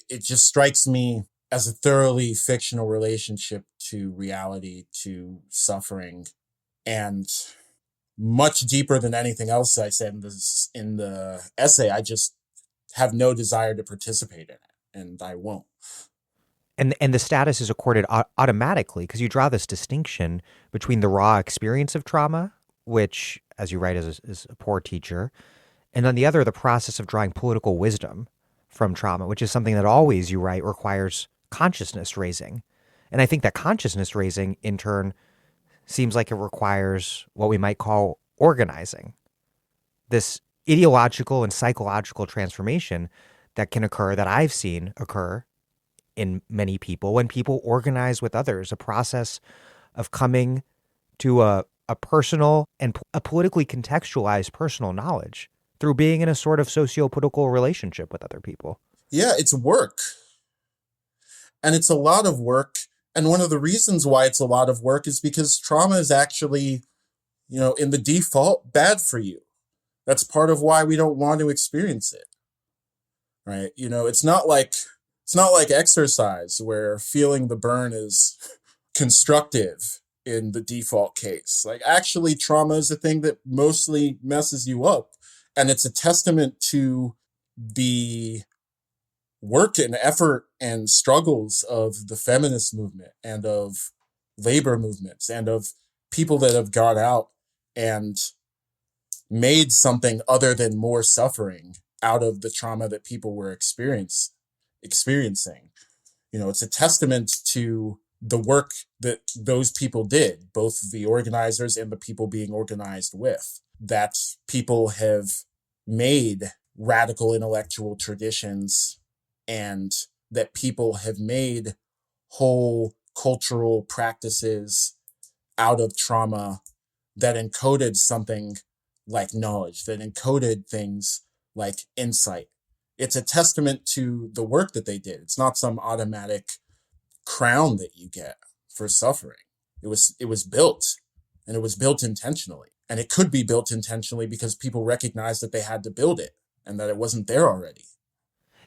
B: it just strikes me as a thoroughly fictional relationship to reality, to suffering, and much deeper than anything else I said in the essay. I just have no desire to participate in it, and I won't.
A: And the status is accorded automatically because you draw this distinction between the raw experience of trauma, which, as you write, is a poor teacher, and on the other, the process of drawing political wisdom from trauma, which is something that always, you write, requires consciousness raising. And I think that consciousness raising, in turn, seems like it requires what we might call organizing. This ideological and psychological transformation that can occur, that I've seen occur in many people when people organize with others, a process of coming to a personal and a politically contextualized personal knowledge through being in a sort of socio-political relationship with other people.
B: Yeah, it's work. And it's a lot of work. And one of the reasons why it's a lot of work is because trauma is actually, in the default, bad for you. That's part of why we don't want to experience it. Right? It's not like exercise where feeling the burn is constructive in the default case. Like, actually, trauma is a thing that mostly messes you up. And it's a testament to the work and effort and struggles of the feminist movement and of labor movements and of people that have got out and made something other than more suffering out of the trauma that people were experiencing. It's a testament to the work that those people did, both the organizers and the people being organized with, that people have made radical intellectual traditions and that people have made whole cultural practices out of trauma that encoded something like knowledge, that encoded things like insight. It's a testament to the work that they did. It's not some automatic crown that you get for suffering. It was built, and it was built intentionally. And it could be built intentionally because people recognized that they had to build it and that it wasn't there already.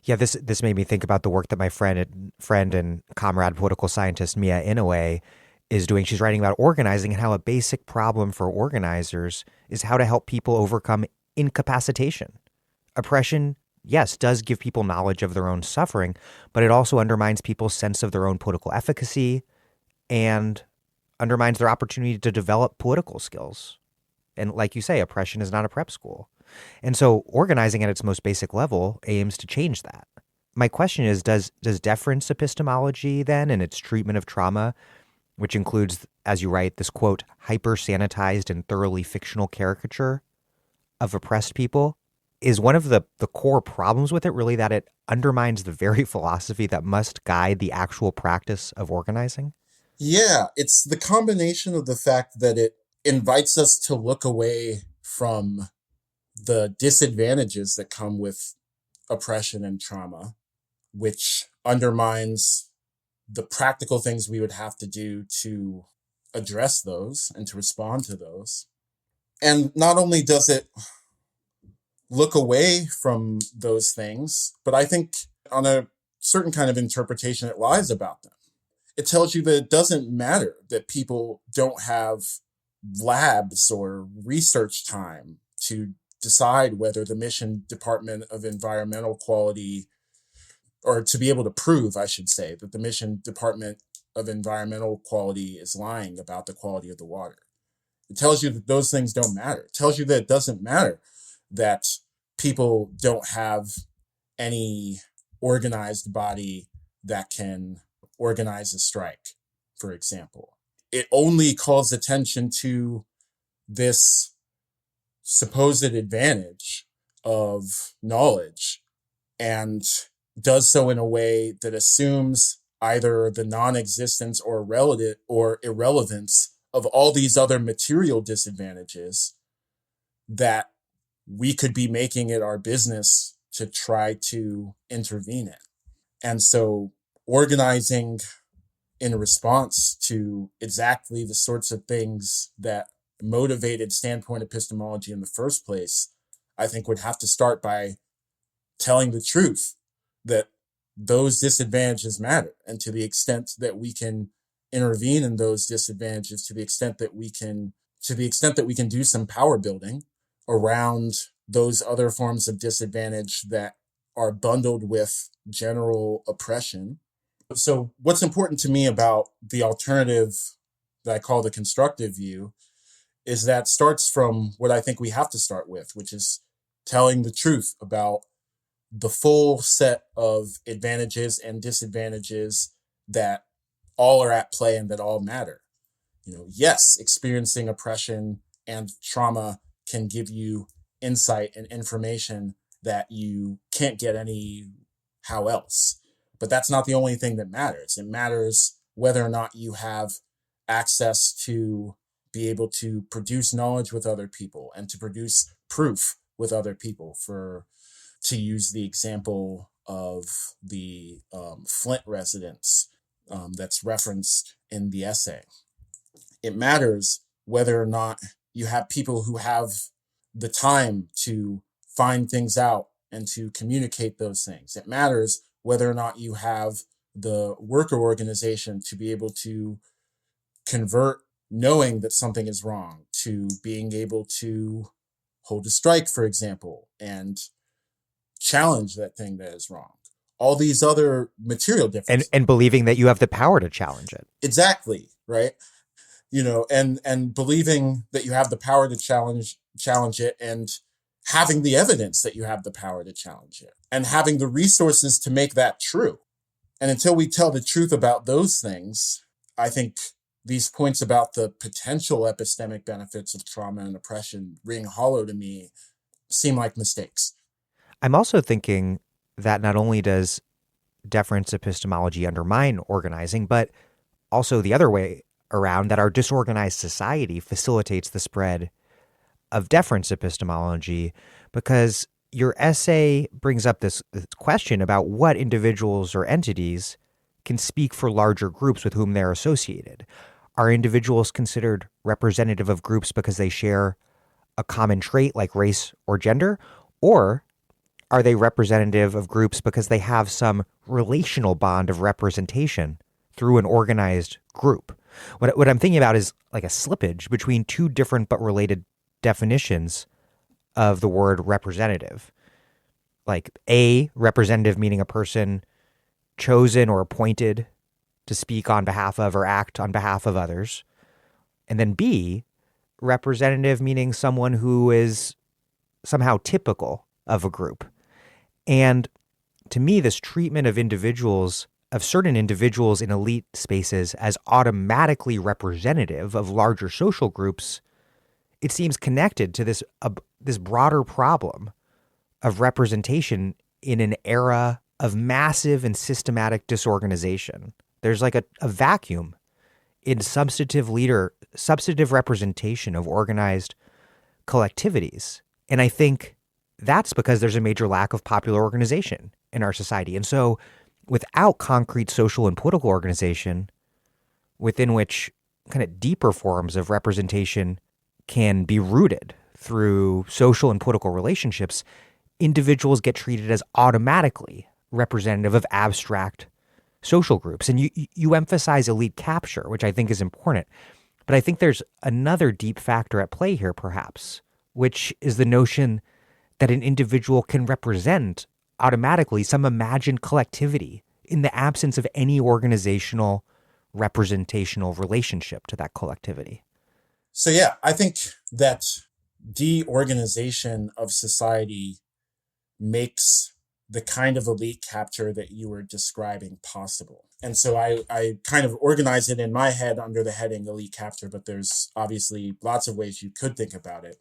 A: Yeah, this made me think about the work that my friend and comrade political scientist Mia Inoue is doing. She's writing about organizing and how a basic problem for organizers is how to help people overcome incapacitation. Oppression, yes, does give people knowledge of their own suffering, but it also undermines people's sense of their own political efficacy and undermines their opportunity to develop political skills. And like you say, oppression is not a prep school. And so organizing at its most basic level aims to change that. My question is, does deference epistemology then, in its treatment of trauma, which includes, as you write, this, quote, hyper-sanitized and thoroughly fictional caricature of oppressed people, is one of the core problems with it really that it undermines the very philosophy that must guide the actual practice of organizing?
B: Yeah, it's the combination of the fact that it invites us to look away from the disadvantages that come with oppression and trauma, which undermines the practical things we would have to do to address those and to respond to those. And not only does it look away from those things, but I think on a certain kind of interpretation, it lies about them. It tells you that it doesn't matter that people don't have labs or research time to decide whether the Mission Department of Environmental Quality, or to be able to prove, I should say, that the Mission Department of Environmental Quality is lying about the quality of the water. It tells you that those things don't matter. It tells you that it doesn't matter that people don't have any organized body that can organize a strike, for example. It only calls attention to this supposed advantage of knowledge and does so in a way that assumes either the non-existence or irrelevance of all these other material disadvantages that we could be making it our business to try to intervene in. And so organizing in response to exactly the sorts of things that motivated standpoint epistemology in the first place, I think would have to start by telling the truth that those disadvantages matter. And to the extent that we can intervene in those disadvantages, to the extent that we can do some power building around those other forms of disadvantage that are bundled with general oppression. So what's important to me about the alternative that I call the constructive view is that starts from what I think we have to start with, which is telling the truth about the full set of advantages and disadvantages that all are at play and that all matter. Yes, experiencing oppression and trauma can give you insight and information that you can't get anyhow else. But that's not the only thing that matters. It matters whether or not you have access to be able to produce knowledge with other people and to produce proof with other people, to use the example of the Flint residents that's referenced in the essay. It matters whether or not you have people who have the time to find things out and to communicate those things. It matters whether or not you have the worker organization to be able to convert knowing that something is wrong to being able to hold a strike, for example, and challenge that thing that is wrong. All these other material differences.
A: And believing that you have the power to challenge it.
B: Exactly, right? And believing that you have the power to challenge it, and having the evidence that you have the power to challenge it, and having the resources to make that true. And until we tell the truth about those things, I think these points about the potential epistemic benefits of trauma and oppression ring hollow to me, seem like mistakes.
A: I'm also thinking that not only does deference epistemology undermine organizing, but also the other way around, that our disorganized society facilitates the spread of deference epistemology, because your essay brings up this question about what individuals or entities can speak for larger groups with whom they're associated? Are individuals considered representative of groups because they share a common trait like race or gender? Or are they representative of groups because they have some relational bond of representation through an organized group? What I'm thinking about is like a slippage between two different but related definitions of the word representative. Like A, representative meaning a person chosen or appointed to speak on behalf of or act on behalf of others. And then B, representative meaning someone who is somehow typical of a group. And to me, this treatment of individuals, of certain individuals in elite spaces as automatically representative of larger social groups, it seems connected to this broader problem of representation in an era of massive and systematic disorganization. There's like a vacuum in substantive representation of organized collectivities. And I think that's because there's a major lack of popular organization in our society. And so without concrete social and political organization within which kind of deeper forms of representation can be rooted through social and political relationships, individuals get treated as automatically representative of abstract social groups. And you emphasize elite capture, which I think is important. But I think there's another deep factor at play here, perhaps, which is the notion that an individual can represent automatically some imagined collectivity in the absence of any organizational representational relationship to that collectivity.
B: So yeah, I think that deorganization of society makes the kind of elite capture that you were describing possible. And so I kind of organize it in my head under the heading elite capture, but there's obviously lots of ways you could think about it.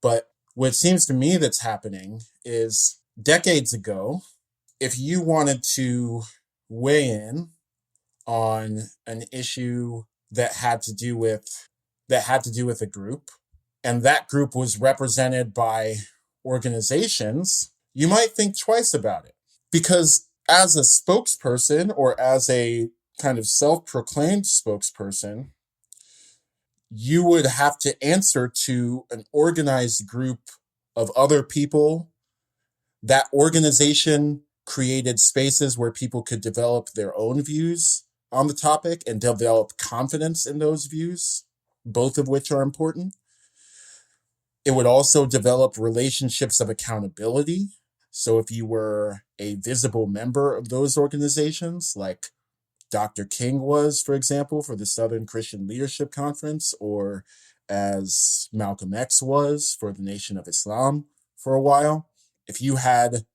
B: But what seems to me that's happening is decades ago, if you wanted to weigh in on an issue that had to do with a group, and that group was represented by organizations, you might think twice about it. Because as a spokesperson or as a kind of self-proclaimed spokesperson, you would have to answer to an organized group of other people. That organization created spaces where people could develop their own views on the topic and develop confidence in those views, both of which are important. It would also develop relationships of accountability. So if you were a visible member of those organizations, like Dr. King was, for example, for the Southern Christian Leadership Conference, or as Malcolm X was for the Nation of Islam for a while, if you had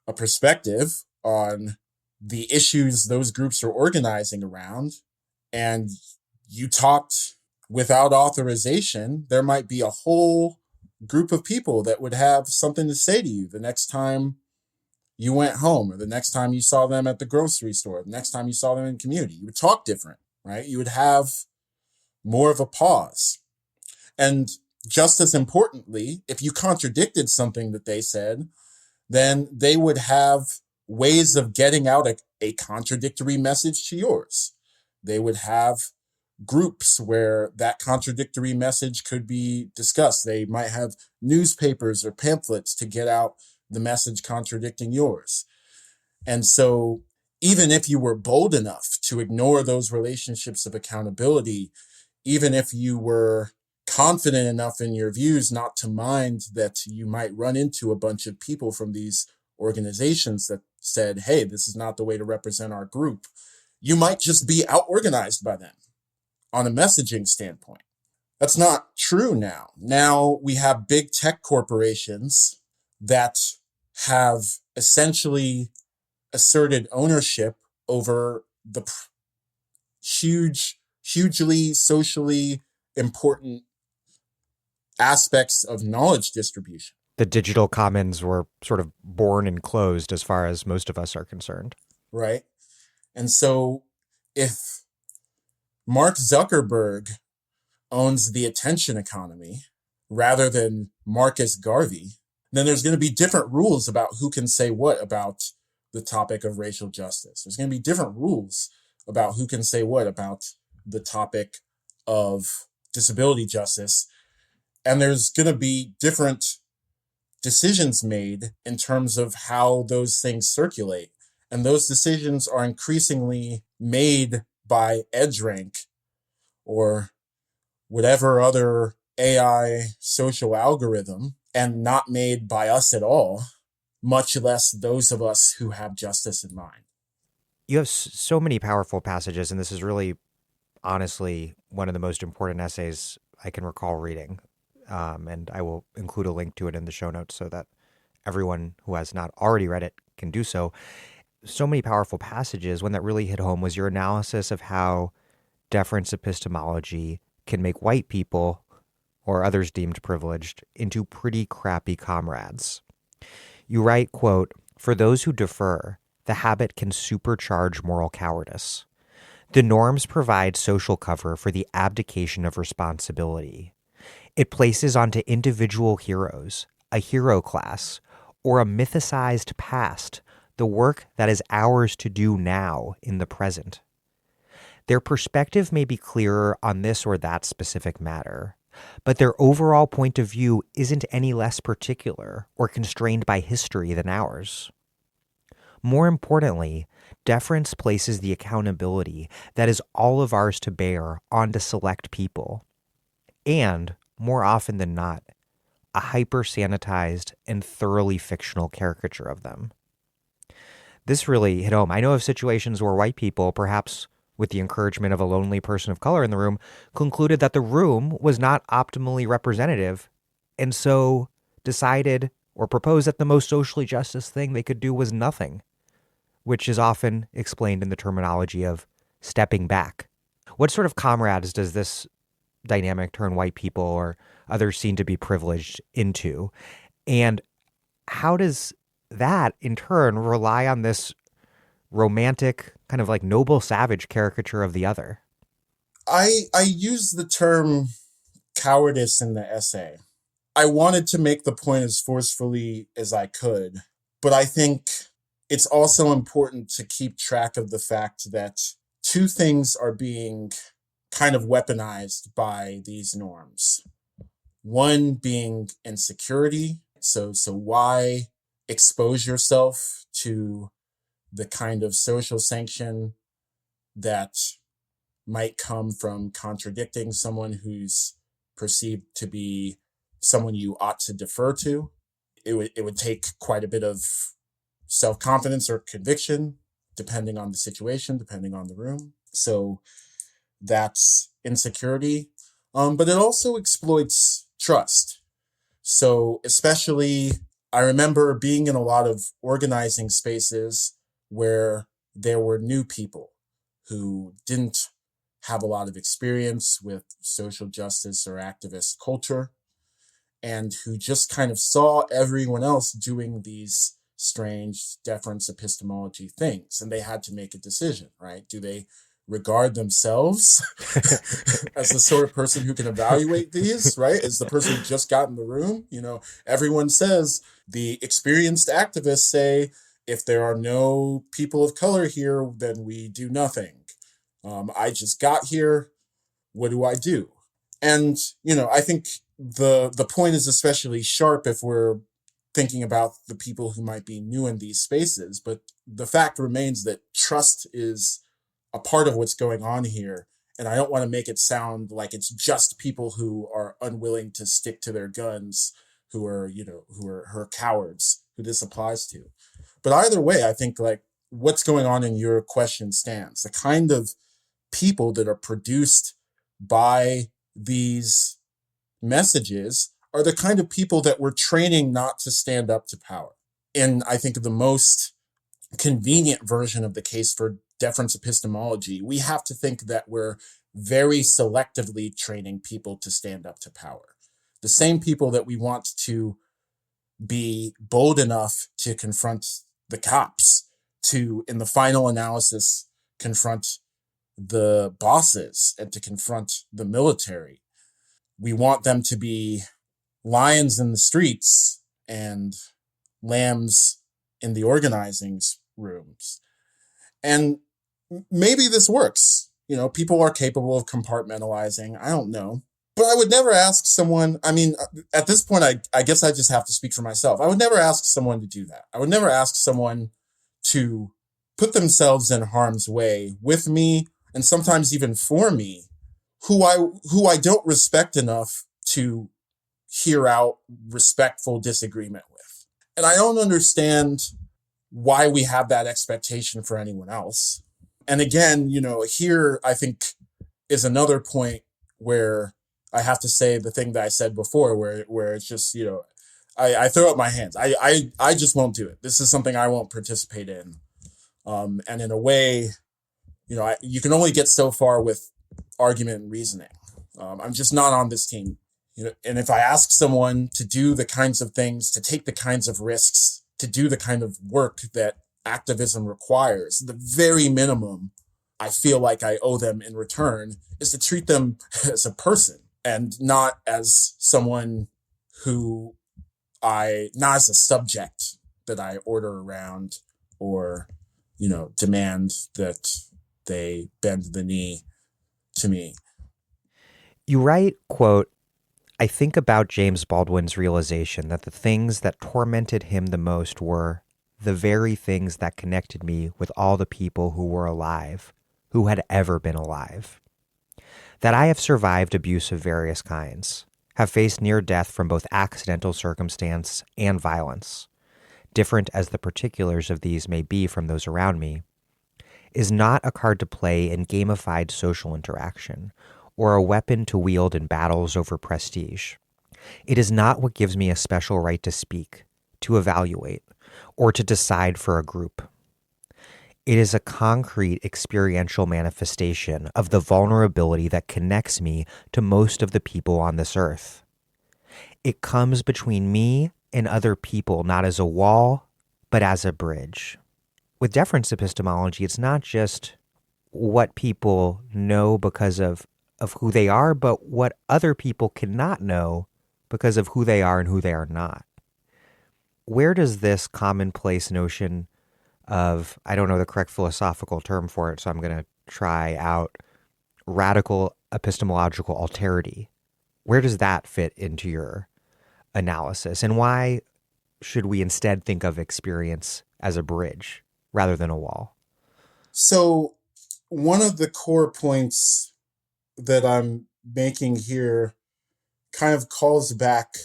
B: a perspective on the issues those groups are organizing around and you talked without authorization, there might be a whole group of people that would have something to say to you the next time you went home, or the next time you saw them at the grocery store, the next time you saw them in community. You would talk different, right? You would have more of a pause. And just as importantly, if you contradicted something that they said, then they would have ways of getting out a contradictory message to yours. They would have groups where that contradictory message could be discussed. They might have newspapers or pamphlets to get out the message contradicting yours. And so even if you were bold enough to ignore those relationships of accountability, even if you were confident enough in your views not to mind that you might run into a bunch of people from these organizations that said, hey, this is not the way to represent our group, you might just be out-organized by them on a messaging standpoint. That's not true now. Now we have big tech corporations that have essentially asserted ownership over the hugely socially important aspects of knowledge distribution.
A: The digital commons were sort of born and closed as far as most of us are concerned.
B: Right. And so if Mark Zuckerberg owns the attention economy rather than Marcus Garvey, then there's going to be different rules about who can say what about the topic of racial justice. There's going to be different rules about who can say what about the topic of disability justice. And there's going to be different decisions made in terms of how those things circulate. And those decisions are increasingly made by EdgeRank or whatever other AI social algorithm, and not made by us at all, much less those of us who have justice in mind.
A: You have so many powerful passages, and this is really, honestly, one of the most important essays I can recall reading. And I will include a link to it in the show notes so that everyone who has not already read it can do so. So many powerful passages. One that really hit home was your analysis of how deference epistemology can make white people, or others deemed privileged, into pretty crappy comrades. You write, quote, "For those who defer, the habit can supercharge moral cowardice. The norms provide social cover for the abdication of responsibility. It places onto individual heroes, a hero class, or a mythicized past, the work that is ours to do now in the present. Their perspective may be clearer on this or that specific matter, but their overall point of view isn't any less particular or constrained by history than ours. More importantly, deference places the accountability that is all of ours to bear onto select people, and, more often than not, a hyper-sanitized and thoroughly fictional caricature of them." This really hit home. I know of situations where white people, perhaps with the encouragement of a lonely person of color in the room, concluded that the room was not optimally representative, and so decided or proposed that the most socially justice thing they could do was nothing, which is often explained in the terminology of stepping back. What sort of comrades does this dynamic turn white people or others seen to be privileged into? And how does that, in turn, rely on this romantic, kind of like noble savage caricature of the other?
B: I use the term cowardice in the essay. I wanted to make the point as forcefully as I could, but I think it's also important to keep track of the fact that two things are being kind of weaponized by these norms. One being insecurity. So why expose yourself to the kind of social sanction that might come from contradicting someone who's perceived to be someone you ought to defer to? It would take quite a bit of self-confidence or conviction, depending on the situation, depending on the room. So that's insecurity. But it also exploits trust. So especially, I remember being in a lot of organizing spaces where there were new people who didn't have a lot of experience with social justice or activist culture, and who just kind of saw everyone else doing these strange deference epistemology things. And they had to make a decision, right? Do they regard themselves as the sort of person who can evaluate these, right? As the person who just got in the room? You know, everyone says, the experienced activists say, if there are no people of color here, then we do nothing. I just got here. What do I do? And, you know, I think the point is especially sharp if we're thinking about the people who might be new in these spaces. But the fact remains that trust is a part of what's going on here. And I don't want to make it sound like it's just people who are unwilling to stick to their guns, who are cowards, who this applies to. But either way, I think like what's going on in your question stands. The kind of people that are produced by these messages are the kind of people that we're training not to stand up to power. And I think the most convenient version of the case for deference epistemology, we have to think that we're very selectively training people to stand up to power. The same people that we want to be bold enough to confront the cops, to, in the final analysis, confront the bosses and to confront the military. We want them to be lions in the streets and lambs in the organizing rooms. And maybe this works. You know, people are capable of compartmentalizing. I don't know. But I would never ask someone, I mean, at this point, I guess I just have to speak for myself. I would never ask someone to do that. I would never ask someone to put themselves in harm's way with me, and sometimes even for me, who I don't respect enough to hear out respectful disagreement with. And I don't understand why we have that expectation for anyone else. And again, you know, here I think is another point where I have to say the thing that I said before, where it's just, you know, I throw up my hands. I just won't do it. This is something I won't participate in. And in a way, you know, you can only get so far with argument and reasoning. I'm just not on this team. You know, and if I ask someone to do the kinds of things, to take the kinds of risks, to do the kind of work that activism requires, the very minimum I feel like I owe them in return is to treat them as a person and not as someone who not as a subject that I order around or, you know, demand that they bend the knee to me.
A: You write, quote, "I think about James Baldwin's realization that the things that tormented him the most were the very things that connected me with all the people who were alive, who had ever been alive. That I have survived abuse of various kinds, have faced near death from both accidental circumstance and violence, different as the particulars of these may be from those around me, is not a card to play in gamified social interaction or a weapon to wield in battles over prestige. It is not what gives me a special right to speak, to evaluate, or to decide for a group. It is a concrete experiential manifestation of the vulnerability that connects me to most of the people on this earth. It comes between me and other people not as a wall, but as a bridge." With deference epistemology, it's not just what people know because of who they are, but what other people cannot know because of who they are and who they are not. Where does this commonplace notion of, I don't know the correct philosophical term for it, so I'm going to try out radical epistemological alterity, where does that fit into your analysis? And why should we instead think of experience as a bridge rather than a wall?
B: So one of the core points that I'm making here kind of calls back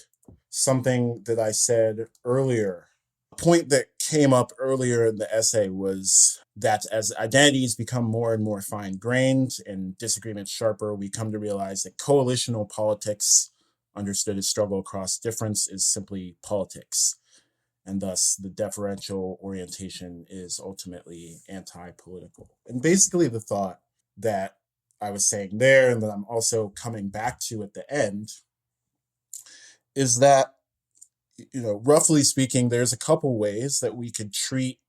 B: something that I said earlier. A point that came up earlier in the essay was that as identities become more and more fine-grained and disagreements sharper, we come to realize that coalitional politics, understood as struggle across difference, is simply politics. And thus the deferential orientation is ultimately anti-political. And basically the thought that I was saying there, and that I'm also coming back to at the end, is that, you know, roughly speaking, there's a couple ways that we could treat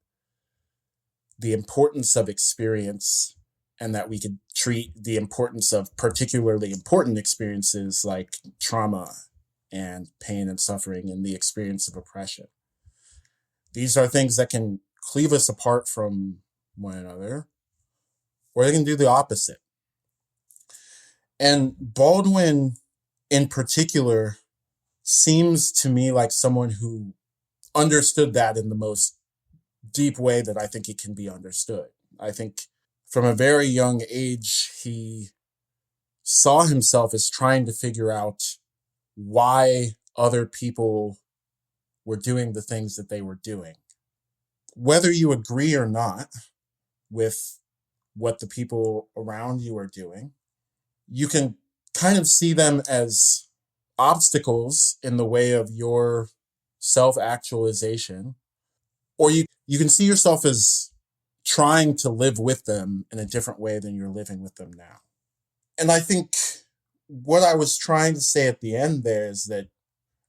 B: the importance of experience, and that we could treat the importance of particularly important experiences like trauma and pain and suffering and the experience of oppression. These are things that can cleave us apart from one another, or they can do the opposite. And Baldwin, in particular, seems to me like someone who understood that in the most deep way that I think it can be understood. I think from a very young age, he saw himself as trying to figure out why other people were doing the things that they were doing. Whether you agree or not with what the people around you are doing, you can kind of see them as obstacles in the way of your self-actualization, or you can see yourself as trying to live with them in a different way than you're living with them now. And I think what I was trying to say at the end there is that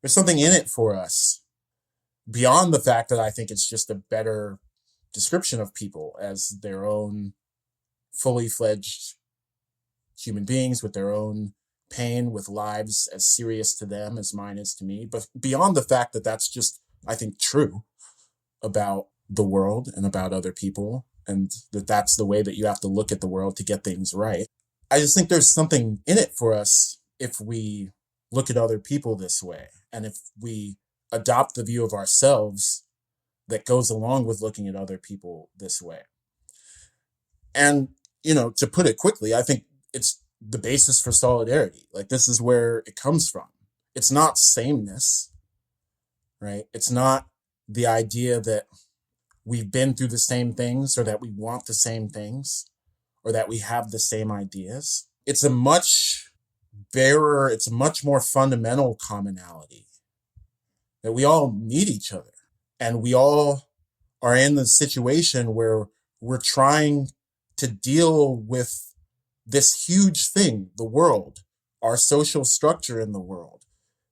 B: there's something in it for us, beyond the fact that I think it's just a better description of people as their own fully fledged human beings with their own pain, with lives as serious to them as mine is to me. But beyond the fact that that's just, I think, true about the world and about other people, and that's the way that you have to look at the world to get things right. I just think there's something in it for us if we look at other people this way, and if we adopt the view of ourselves that goes along with looking at other people this way. And, to put it quickly, I think it's the basis for solidarity. Like, this is where it comes from. It's not sameness, right? It's not the idea that we've been through the same things, or that we want the same things, or that we have the same ideas. It's a much more fundamental commonality that we all need each other. And we all are in the situation where we're trying to deal with this huge thing, the world, our social structure in the world,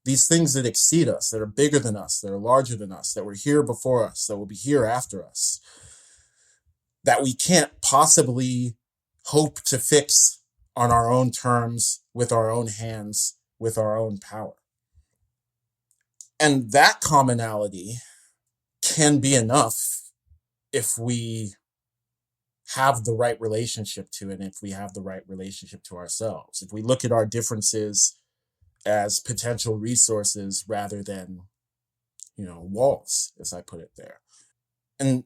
B: these things that exceed us, that are bigger than us, that are larger than us, that were here before us, that will be here after us, that we can't possibly hope to fix on our own terms, with our own hands, with our own power. And that commonality can be enough if we have the right relationship to it, and if we have the right relationship to ourselves. If we look at our differences as potential resources rather than, walls, as I put it there. And,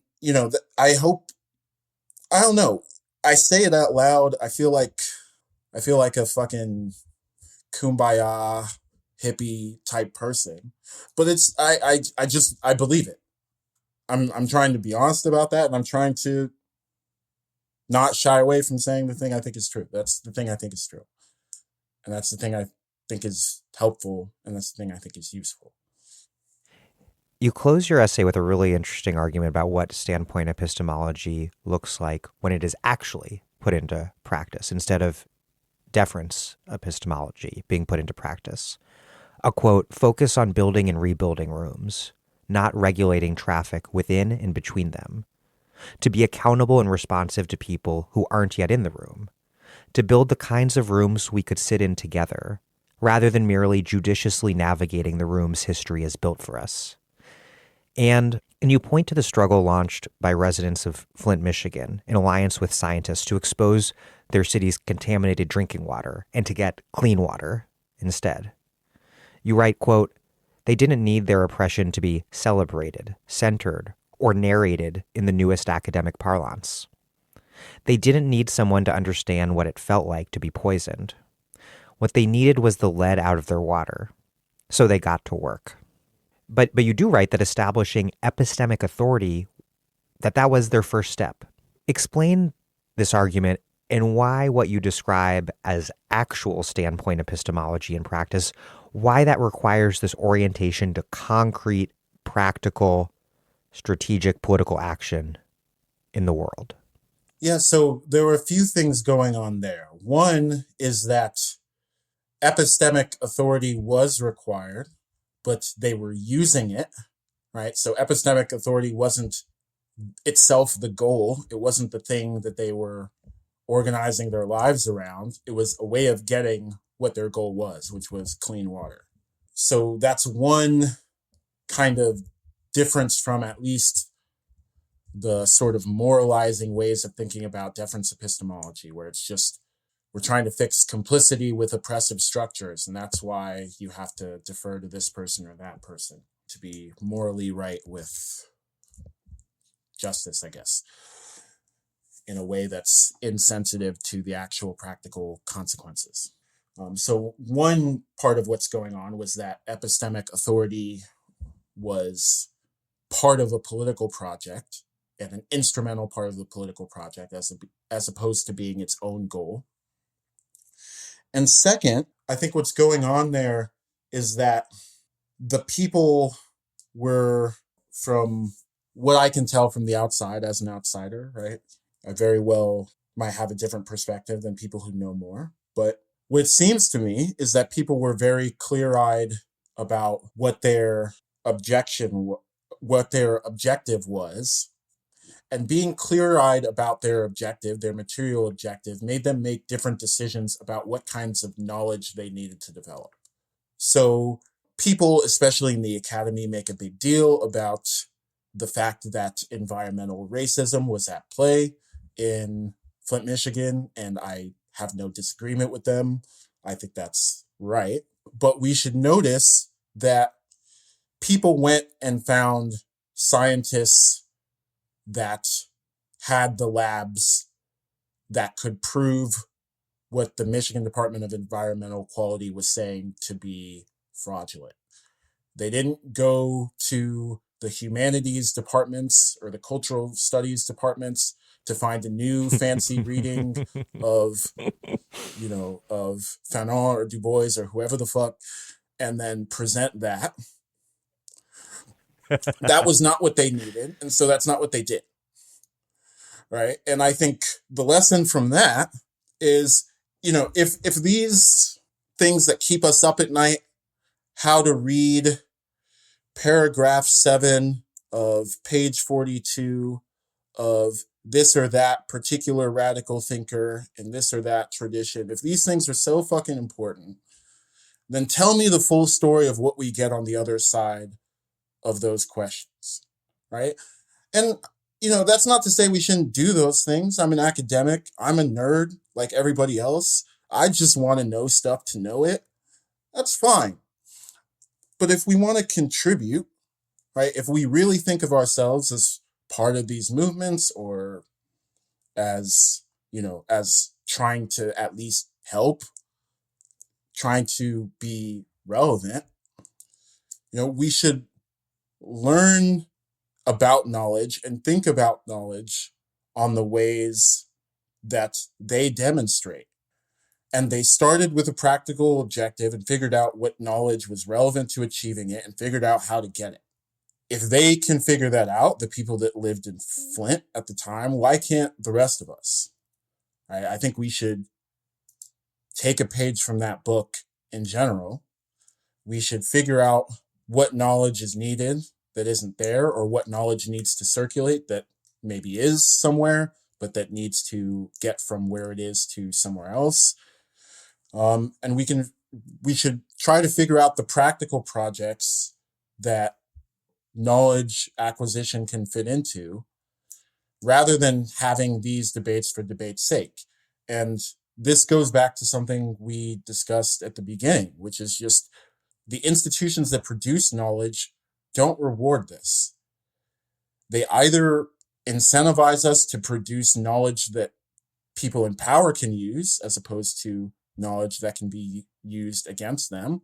B: I don't know, I say it out loud. I feel like a fucking kumbaya hippie type person, but I believe it. I'm trying to be honest about that, and I'm trying to not shy away from saying the thing I think is true. That's the thing I think is true. And that's the thing I think is helpful, and that's the thing I think is useful.
A: You close your essay with a really interesting argument about what standpoint epistemology looks like when it is actually put into practice, instead of deference epistemology being put into practice. A quote, focus on building and rebuilding rooms, not regulating traffic within and between them. To be accountable and responsive to people who aren't yet in the room. To build the kinds of rooms we could sit in together, rather than merely judiciously navigating the rooms history has built for us. And you point to the struggle launched by residents of Flint, Michigan, in alliance with scientists to expose their city's contaminated drinking water and to get clean water instead. You write, quote, they didn't need their oppression to be celebrated, centered, or narrated in the newest academic parlance. They didn't need someone to understand what it felt like to be poisoned. What they needed was the lead out of their water. So they got to work. But you do write that establishing epistemic authority, that was their first step. Explain this argument and why what you describe as actual standpoint epistemology in practice, why that requires this orientation to concrete, practical, strategic political action in the world.
B: Yeah, so there were a few things going on there. One is that epistemic authority was required, but they were using it, right? So epistemic authority wasn't itself the goal. It wasn't the thing that they were organizing their lives around. It was a way of getting what their goal was, which was clean water. So that's one kind of difference from at least the sort of moralizing ways of thinking about deference epistemology, where it's just, we're trying to fix complicity with oppressive structures, and that's why you have to defer to this person or that person to be morally right with justice, I guess, in a way that's insensitive to the actual practical consequences. So one part of what's going on was that epistemic authority was part of a political project and an instrumental part of the political project as opposed to being its own goal. And second, I think what's going on there is that the people were, from what I can tell from the outside as an outsider, right? I very well might have a different perspective than people who know more. But what it seems to me is that people were very clear-eyed about what their objective was. And being clear-eyed about their objective, their material objective, made them make different decisions about what kinds of knowledge they needed to develop. So people, especially in the academy, make a big deal about the fact that environmental racism was at play in Flint, Michigan, and I have no disagreement with them. I think that's right. But we should notice that people went and found scientists that had the labs that could prove what the Michigan Department of Environmental Quality was saying to be fraudulent. They didn't go to the humanities departments or the cultural studies departments to find a new fancy reading of, of Fanon or Du Bois or whoever the fuck, and then present that. That was not what they needed. And so that's not what they did. Right. And I think the lesson from that is, if these things that keep us up at night, how to read paragraph 7 of page 42 of this or that particular radical thinker in this or that tradition, if these things are so fucking important, then tell me the full story of what we get on the other side of those questions, right? And, that's not to say we shouldn't do those things. I'm an academic. I'm a nerd like everybody else. I just want to know stuff to know it. That's fine. But if we want to contribute, right, if we really think of ourselves as part of these movements or as trying to at least help, trying to be relevant, we should learn about knowledge and think about knowledge on the ways that they demonstrate. And they started with a practical objective and figured out what knowledge was relevant to achieving it and figured out how to get it. If they can figure that out, the people that lived in Flint at the time, why can't the rest of us? Right? I think we should take a page from that book in general. We should figure out what knowledge is needed that isn't there, or what knowledge needs to circulate that maybe is somewhere, but that needs to get from where it is to somewhere else. And we should try to figure out the practical projects that knowledge acquisition can fit into, rather than having these debates for debate's sake. And this goes back to something we discussed at the beginning, which is just the institutions that produce knowledge don't reward this. They either incentivize us to produce knowledge that people in power can use, as opposed to knowledge that can be used against them,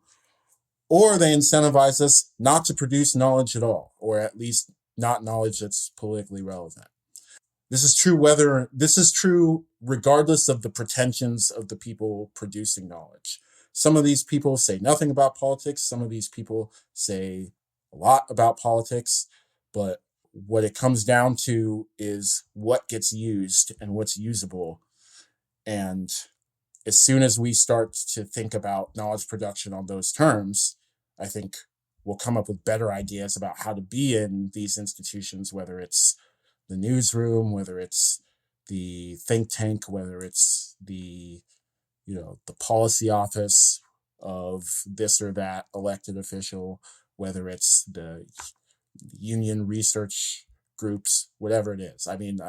B: or they incentivize us not to produce knowledge at all, or at least not knowledge that's politically relevant. This is true regardless of the pretensions of the people producing knowledge. Some of these people say nothing about politics. Some of these people say a lot about politics, but what it comes down to is what gets used and what's usable. And as soon as we start to think about knowledge production on those terms, I think we'll come up with better ideas about how to be in these institutions, whether it's the newsroom, whether it's the think tank, whether it's the policy office of this or that elected official, whether it's the union research groups, whatever it is. I mean,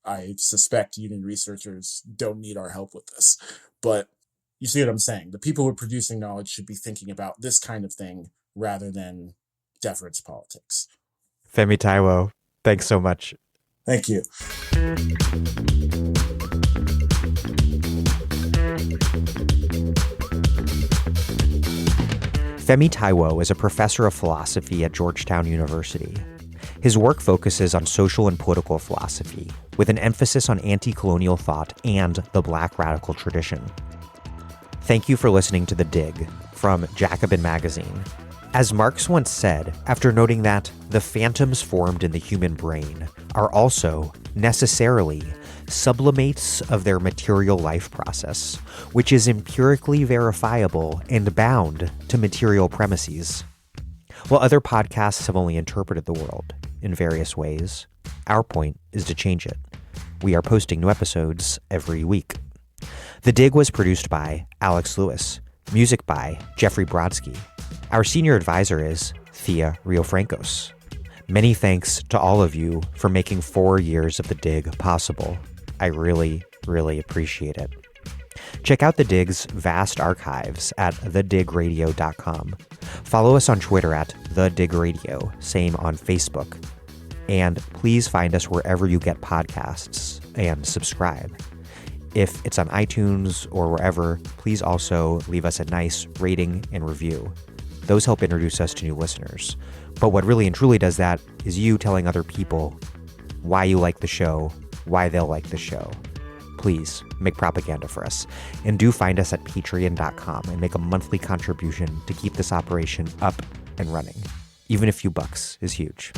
B: I suspect union researchers don't need our help with this, but you see what I'm saying? The people who are producing knowledge should be thinking about this kind of thing rather than deference politics.
A: Femi Táíwò, thanks so much.
B: Thank you.
A: Femi Táíwò is a professor of philosophy at Georgetown University. His work focuses on social and political philosophy, with an emphasis on anti-colonial thought and the Black radical tradition. Thank you for listening to The Dig from Jacobin Magazine. As Marx once said, after noting that the phantoms formed in the human brain are also, necessarily, sublimates of their material life process, which is empirically verifiable and bound to material premises. While other podcasts have only interpreted the world in various ways, our point is to change it. We are posting new episodes every week. The Dig was produced by Alex Lewis, music by Jeffrey Brodsky. Our senior advisor is Thea Riofrancos. Many thanks to all of you for making 4 years of The Dig possible. I really, really appreciate it. Check out The Dig's vast archives at thedigradio.com. Follow us on Twitter at thedigradio, same on Facebook. And please find us wherever you get podcasts and subscribe. If it's on iTunes or wherever, please also leave us a nice rating and review. Those help introduce us to new listeners. But what really and truly does that is you telling other people why you like the show, why they'll like the show. Please make propaganda for us. And do find us at patreon.com and make a monthly contribution to keep this operation up and running. Even a few bucks is huge.